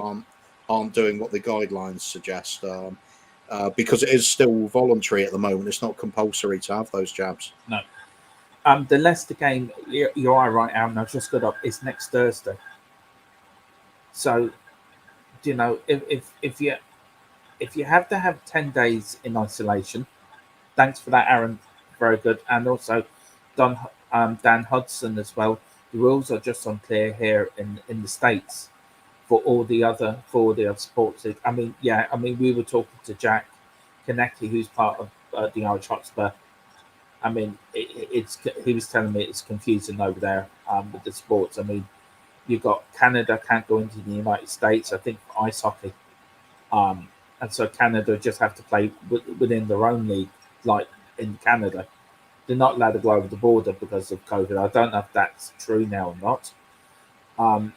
aren't doing what the guidelines suggest because it is still voluntary at the moment. It's not compulsory to have those jabs. No. The Leicester game, you are right, Aaron. I've just got up. It's next Thursday. So, if you have to have 10 days in isolation, thanks for that, Aaron. Very good. And also, Dan Hudson as well. The rules are just unclear here in the states for all the other sports. I mean, yeah. I mean, we were talking to Jack Kaneki, who's part of the Irish Hotspur. I mean, he was telling me it's confusing over there with the sports. I mean, you've got Canada can't go into the United States. I think for ice hockey, um, and so Canada just have to play within their own league, like in Canada. They're not allowed to go over the border because of COVID. I don't know if that's true now or not. Um,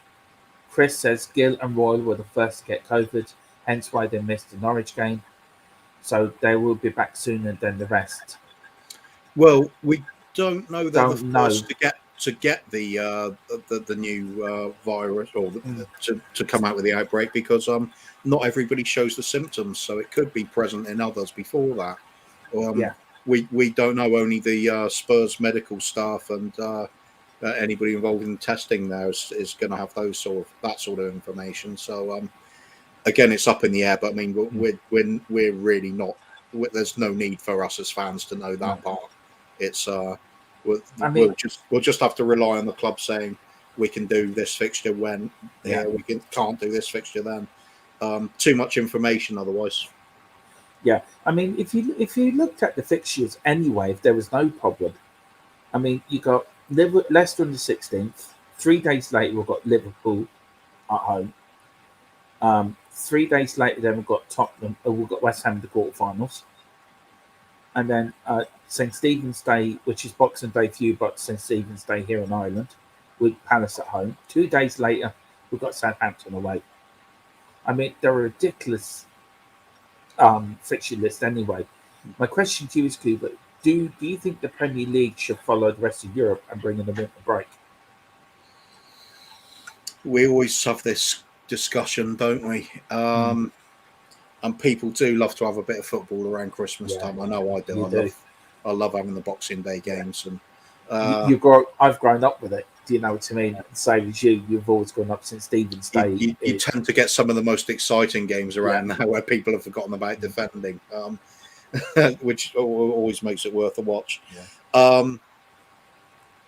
Chris says Gill and Royal were the first to get COVID, hence why they missed the Norwich game. So they will be back sooner than the rest. Well, we don't know they're the Don't know. first to get the new virus or to come out with the outbreak because not everybody shows the symptoms, so it could be present in others before that. Yeah. We don't know. Only the Spurs medical staff and anybody involved in testing there is going to have that sort of information. So again, it's up in the air. But I mean, we're really not. There's no need for us as fans to know that part. It's we'll just have to rely on the club saying we can do this fixture when we can't do this fixture then. Too much information otherwise. Yeah, I mean, if you looked at the fixtures anyway, if there was no problem, I mean, you got Leicester on the 16th. 3 days later, we've got Liverpool at home. 3 days later, then we've got Tottenham. We've got West Ham in the quarterfinals, and then St Stephen's Day, which is Boxing Day for you, but St Stephen's Day here in Ireland, with Palace at home. 2 days later, we've got Southampton away. I mean, they're a ridiculous fixture list anyway. My question to you is, Cuba, do you think the Premier League should follow the rest of Europe and bring in a winter break? We always have this discussion, don't we? And people do love to have a bit of football around Christmas time. I know I do. You do. I love having the Boxing Day games, and I've grown up with it. Do you know what I mean? Same as you. You've always grown up since Stephen's Day. you tend to get some of the most exciting games around now where people have forgotten about defending, which always makes it worth a watch.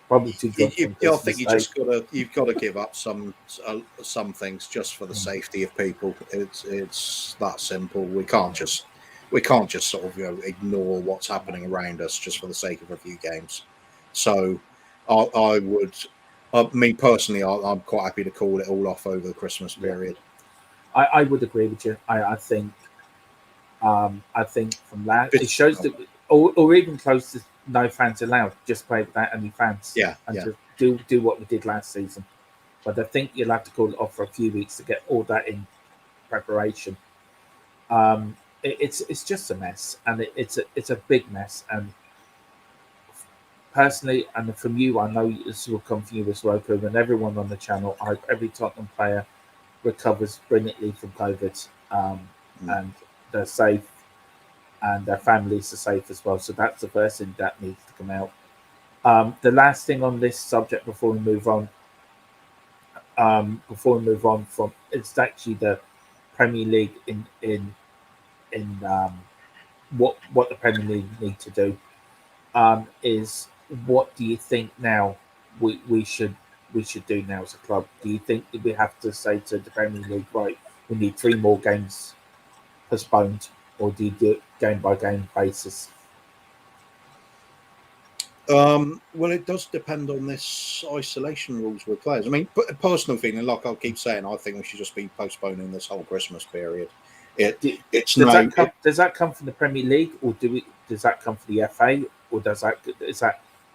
Probably too drunk on I Christmas think you've got to give up some things just for the safety of people. It's that simple. We can't just sort of ignore what's happening around us just for the sake of a few games. So I would, me personally, I'm quite happy to call it all off over the Christmas period. I would agree with you. I think from that it shows that, or even close to no fans allowed. Just play without any fans. And just do what we did last season. But I think you'll have to call it off for a few weeks to get all that in preparation. It's just a mess, and it's a big mess, and personally, and from you, I know this will come from you as well, Cooper, and everyone on the channel. I hope every Tottenham player recovers brilliantly from COVID, and they're safe, and their families are safe as well. So that's the first thing that needs to come out. The last thing on this subject before we move on from, it's actually the Premier League in what the Premier League need to do, is what do you think now we should do now as a club? Do you think that we have to say to the Premier League, right, we need 3 more games postponed, or do you do it game by game basis? Well, it does depend on this isolation rules with players. I mean, a personal feeling, like I'll keep saying, I think we should just be postponing this whole Christmas period. Do, It's does no, that come? Does that come from the Premier League, or does that come from the FA, or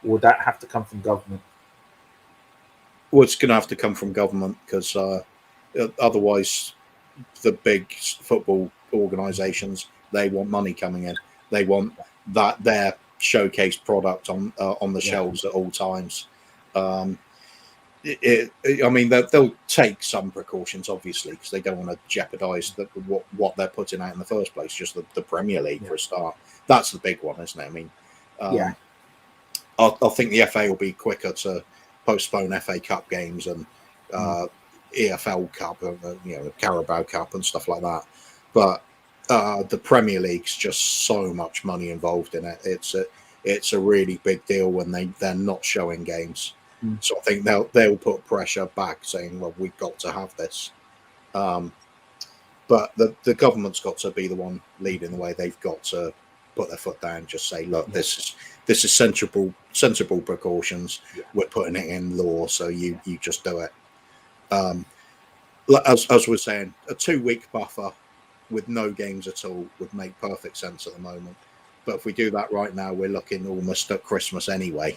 would that have to come from government? well, it's going to have to come from government because otherwise, the big football organisations, they want money coming in. They want that their showcase product on the Yeah, shelves at all times. Um, I mean, they'll take some precautions, obviously, because they don't want to jeopardise what they're putting out in the first place. Just the Premier League yeah, for a start. That's the big one, isn't it? I mean, yeah. I think the FA will be quicker to postpone FA Cup games and Mm, EFL Cup, Carabao Cup and stuff like that. But the Premier League's just so much money involved in it. It's a really big deal when they're not showing games. mm, So I think they'll put pressure back, saying, "Well, we've got to have this." Um, but the government's got to be the one leading the way. They've got to put their foot down, just say, "Look, yeah, this is sensible precautions. yeah, We're putting it in law, so you just do it." Um, as we're saying, a 2 week buffer with no games at all would make perfect sense at the moment. But if we do that right now, we're looking almost at Christmas anyway.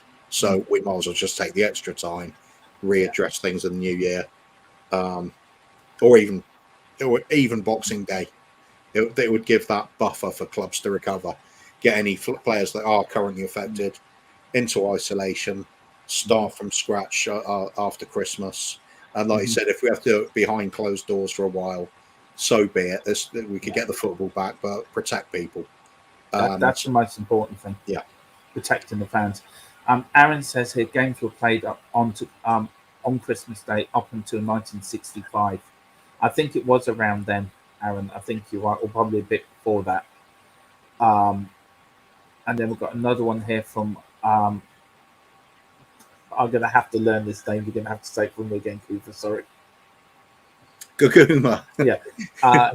mm, So we might as well just take the extra time, yeah, readdress things in the new year, um, or even Boxing Day. It would give that buffer for clubs to recover, get any players that are currently mm, affected into isolation, mhm, start from scratch after Christmas. And like you mhm, said, if we have to do it behind closed doors for a while, so be it. We could yeah. get the football back, but protect people. That's So, the most important thing, yeah, protecting the fans. Aaron says here games were played on Christmas Day up until 1965. I think it was around then, Aaron. I think you're right, or probably a bit before that. Um, and then we've got another one here from. I'm gonna have to learn this name. We're gonna have to say it from me again, Cooper. Sorry. Guguma. Yeah,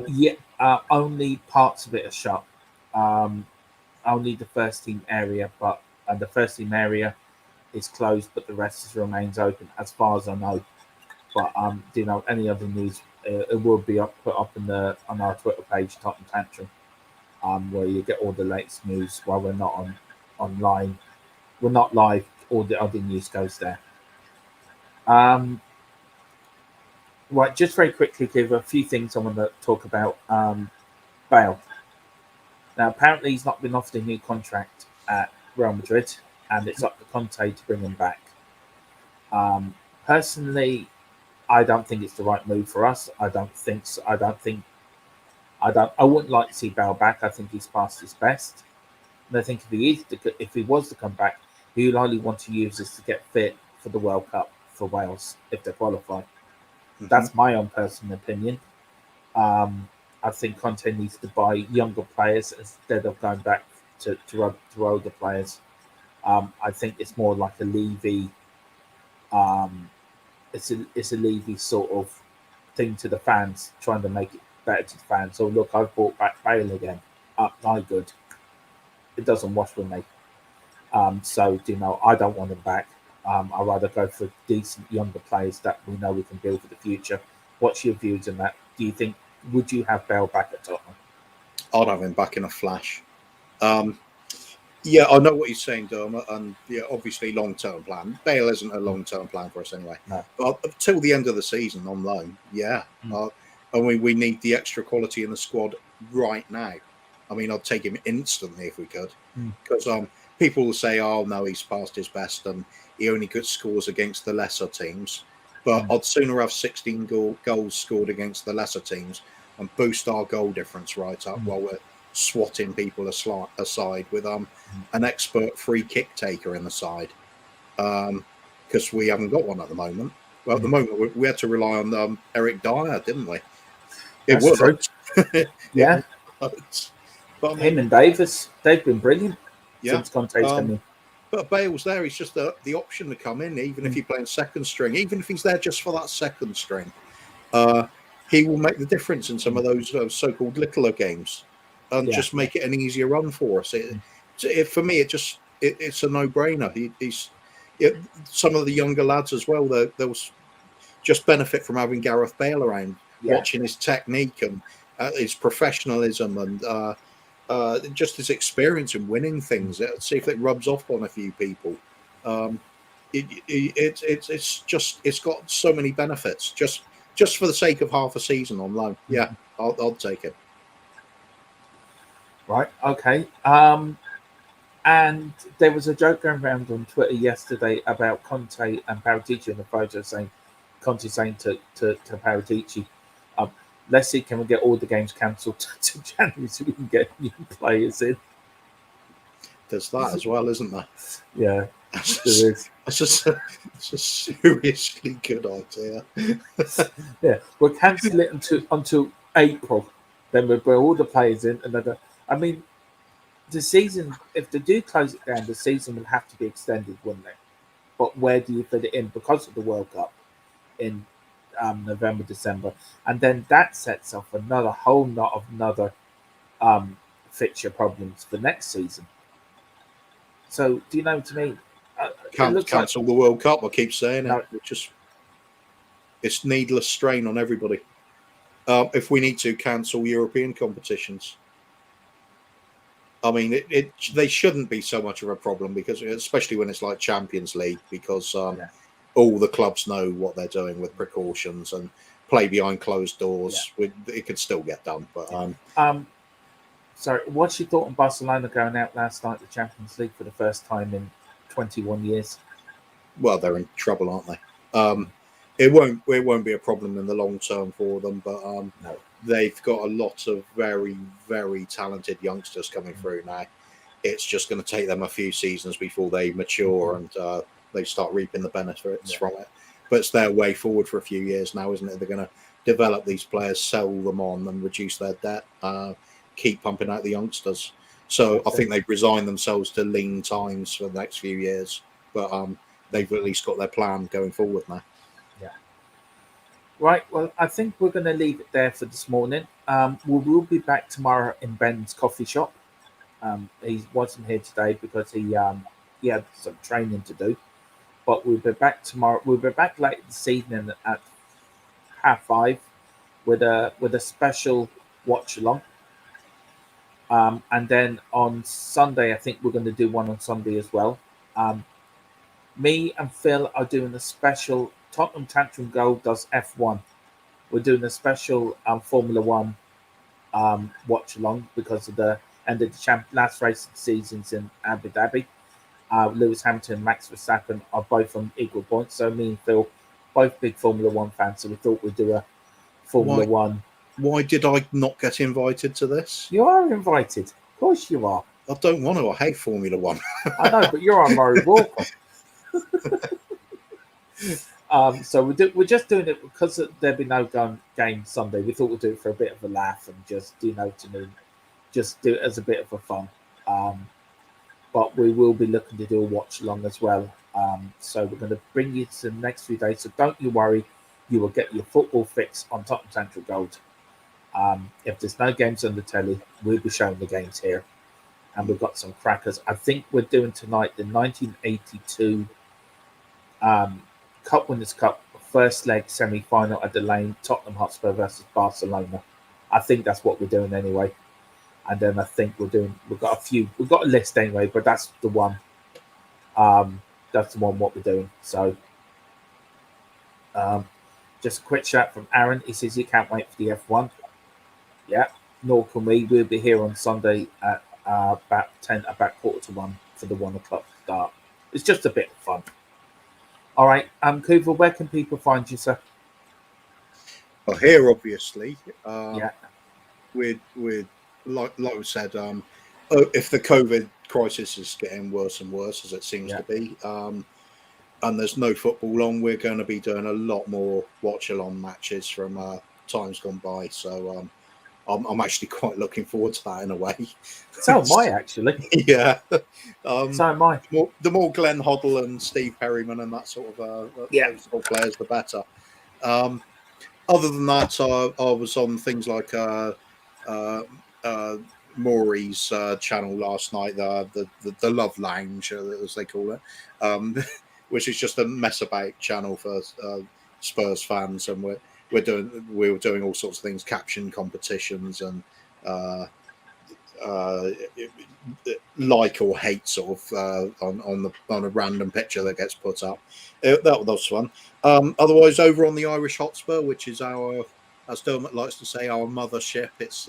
yeah. Only parts of it are shut. Um, Only the first team area, but the first team area is closed, but the rest remains open, as far as I know. But do you know any other news? It will be put up on our Twitter page, Tottenham Tantrum, where you get all the latest news. While we're not online, we're not live. All the other news goes there. Um, right, just very quickly, give a few things I want to talk about. Bale. Now, apparently, he's not been offered a new contract at Real Madrid, and it's up to Conte to bring him back. Um, Personally, I don't think it's the right move for us. I don't think so. I don't think I don't. I wouldn't like to see Bale back. I think he's past his best. And I think if he was to come back, he would only want to use this to get fit for the World Cup for Wales if they qualify. Hmm. That's my own personal opinion. Um, I think Conte needs to buy younger players instead of going back to older players. I think it's more like a Levy. Um, it's a Levy sort of thing to the fans, trying to make it better to the fans. So look, I've brought back Bale again. No good. It doesn't wash with me. So I don't want him back. I'd rather go for decent younger players that we know we can build for the future. What's your views on that? Do you think would you have Bale back at Tottenham? I'd have him back in a flash. Um, yeah, I know what you're saying, Dermot, and yeah, obviously long-term plan. Bale isn't a Mm, long-term plan for us anyway. no. But until the end of the season on loan, yeah. Mm, And we need the extra quality in the squad right now. I mean, I'd take him instantly if we could, mm, because people will say, "Oh no, he's past his best, and he only good scores against the lesser teams." But I'd sooner have 16 goals scored against the lesser teams and boost our goal difference right up while we're swatting people aside with an expert free kick taker in the side, because we haven't got one at the moment. Well, at the moment we had to rely on Eric Dyer, didn't we? It That's true. worked. Yeah. It worked. But I mean, Him and Davis, they've been brilliant yeah. since Conte's come in. But Bale's there. He's just the option to come in, even if you're playing second string, even if he's there just for that second string. He will make the difference in some of those so-called littler games, and just make it an easier run for us. For me, it's a no-brainer. Some of the younger lads as well. They'll just benefit from having Gareth Bale around, watching his technique and his professionalism and just his experience in winning things. See if it rubs off on a few people. It's got so many benefits. Just for the sake of half a season on loan, yeah, I'll take it. Right. Okay. And there was a joke going around on Twitter yesterday about Conte and Paratici in the photo, saying Conte saying to Paratici, let's see, can we get all the games cancelled to January so we can get new players in? There's that as well, isn't there? Yeah, there is. It's a seriously good idea. Yeah, we'll cancel it until April. Then we'll bring all the players in. I mean, the season, if they do close it down, the season will have to be extended, wouldn't it? But where do you fit it in because of the World Cup in November, December, and then that sets off another whole lot of fixture problems for next season. So, do you know what I mean? Can't cancel the World Cup. I keep saying it. It's needless strain on everybody. If we need to cancel European competitions, I mean, they shouldn't be so much of a problem, because especially when it's like Champions League, because all the clubs know what they're doing with precautions and play behind closed doors. It could still get done, but sorry, what's your thought on Barcelona going out last night the Champions League for the first time in 21 years? Well, they're in trouble, aren't they? It won't be a problem in the long term for them, but No. they've got a lot of very, very talented youngsters coming through now. It's just going to take them a few seasons before they mature and they start reaping the benefits from it. But it's their way forward for a few years now, isn't it? They're going to develop these players, sell them on, and reduce their debt. Keep pumping out the youngsters. So I think they've resigned themselves to lean times for the next few years. But they've at least got their plan going forward now. Yeah. Right. Well, I think we're going to leave it there for this morning. We will be back tomorrow in Ben's coffee shop. He wasn't here today because he had some training to do. But we'll be back tomorrow. We'll be back late this evening at 5:30 with a special watch along. And then on Sunday, I think we're going to do one on Sunday as well. Me and Phil are doing a special. Tottenham Tantrum Gold does F1. We're doing a special Formula One watch along because of the end of the last race of the seasons in Abu Dhabi. Lewis Hamilton and Max Verstappen are both on equal points. So me and Phil, both big Formula One fans, so we thought we'd do a Formula One. Why did I not get invited to this? You are invited. Of course you are. I don't want to. I hate Formula One. I know, but you're on Murray Walker. So we're just doing it because there'll be no game Sunday. We thought we'd do it for a bit of a laugh and just, just do it as a bit of a fun. But we will be looking to do a watch along as well. So we're going to bring you to the next few days. So don't you worry, you will get your football fix on Tottenham Central Gold. If there's no games on the telly, we'll be showing the games here. And we've got some crackers. I think we're doing tonight the 1982 Cup Winners' Cup first leg semi-final at the Lane, Tottenham Hotspur versus Barcelona. I think that's what we're doing anyway. And then I think we've got a list anyway, but that's the one. That's the one what we're doing. So just a quick shout from Aaron. He says he can't wait for the F1. Yeah, nor can we. We'll be here on Sunday at about quarter to 1. for the 1 o'clock start. It's just a bit of fun. All right, Cooper, where can people find you, sir? Well, here obviously, Yeah, with like we said, if the COVID crisis is getting worse and worse as it seems yeah, to be, and there's no football on, we're going to be doing a lot more watch-along matches from times gone by. So I'm actually quite looking forward to that in a way. so am I actually. Yeah. So am I. The more Glenn Hoddle and Steve Perryman and that sort of Yeah, those sort of players, the better. Other than that, I was on things like uh, Maury's channel last night, the Love Lounge, as they call it, which is just a mess about channel for Spurs fans, and we were doing all sorts of things, caption competitions and uh, uh, like or hate sort of on a random picture that gets put up. That was fun. Otherwise, over on the Irish Hotspur, which is our, as Dermot likes to say, our mothership. It's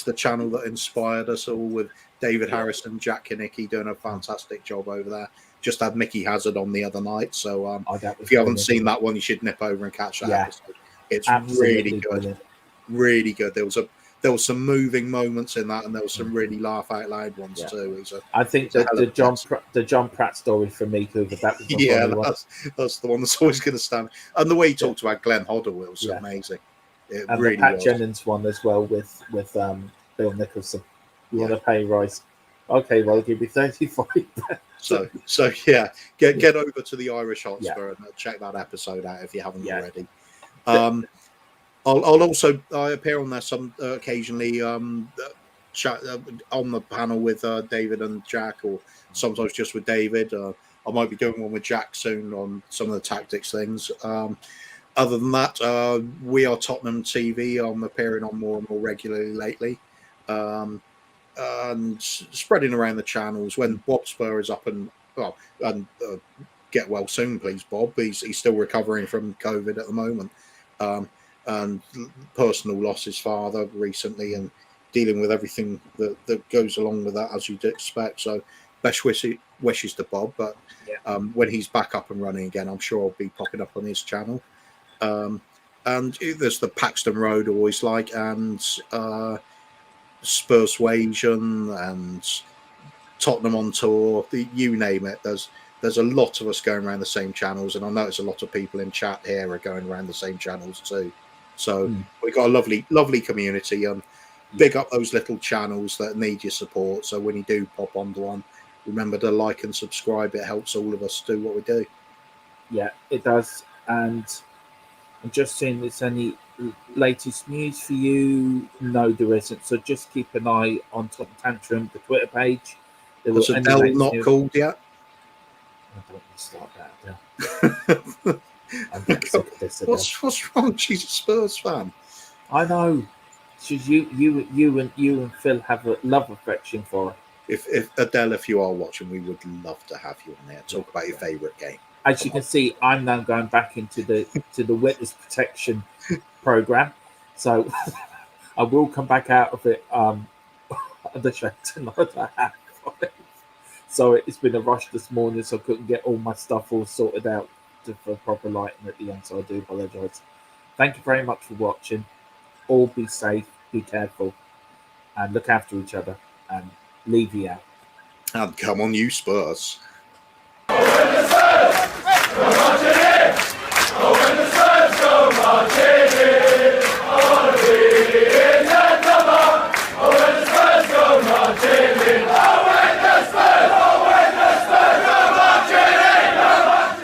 the channel that inspired us all, with David Harrison, Jack Kinnicky doing a fantastic job over there. Just had Mickey Hazard on the other night, so if you haven't seen that one, you should nip over and catch that episode. It's really good, brilliant. really good. There was some moving moments in that, and there was some really laugh out loud ones too. I think the John Pratt story for me, Cooper, that was the funny one. That's the one that's always going to stand. And the way he talked about Glenn Hoddle was amazing. It and really the Pat was. Jennings one as well with Bill Nicholson. You want a pay rise? Okay, well, I'll give you 35. So yeah, get over to the Irish Hotspur and check that episode out if you haven't already. I'll also appear on there some occasionally, chat on the panel with David and Jack, or sometimes just with David. I might be doing one with Jack soon on some of the tactics things. Other than that, we are Tottenham TV. I'm appearing on more and more regularly lately, and spreading around the channels. When Bob Spur is up and get well soon, please, Bob. He's still recovering from COVID at the moment. And personal lost his father recently, and dealing with everything that goes along with that, as you'd expect. So best wishes to Bob, but when he's back up and running again, I'm sure I'll be popping up on his channel. And there's the Paxton Road always like, and Spurswasion and Tottenham on tour, you name it. There's a lot of us going around the same channels, and I notice a lot of people in chat here are going around the same channels too. So we've got a lovely community, and big up those little channels that need your support. So when you do pop onto one, remember to like and subscribe. It helps all of us do what we do. Yeah, it does. And I'm just seeing if there's any latest news for you. No, there isn't. So just keep an eye on Tantrum, the Twitter page. Was Adele not called yet? I don't want to start that, Adele. I'm getting sick of this, Adele. What's wrong? She's a Spurs fan. I know. She's you and Phil have a love affection for her. If Adele, if you are watching, we would love to have you on there. Talk about your favourite game. As you can see, I'm now going back into the witness protection program, so I will come back out of it the show tonight. I have. So it's been a rush this morning, so I couldn't get all my stuff all sorted out for proper lighting at the end. So I do apologise. Thank you very much for watching. All be safe, be careful, and look after each other. And leave you out. And come on, you Spurs. Go marching in! Oh, when the Spurs go marching!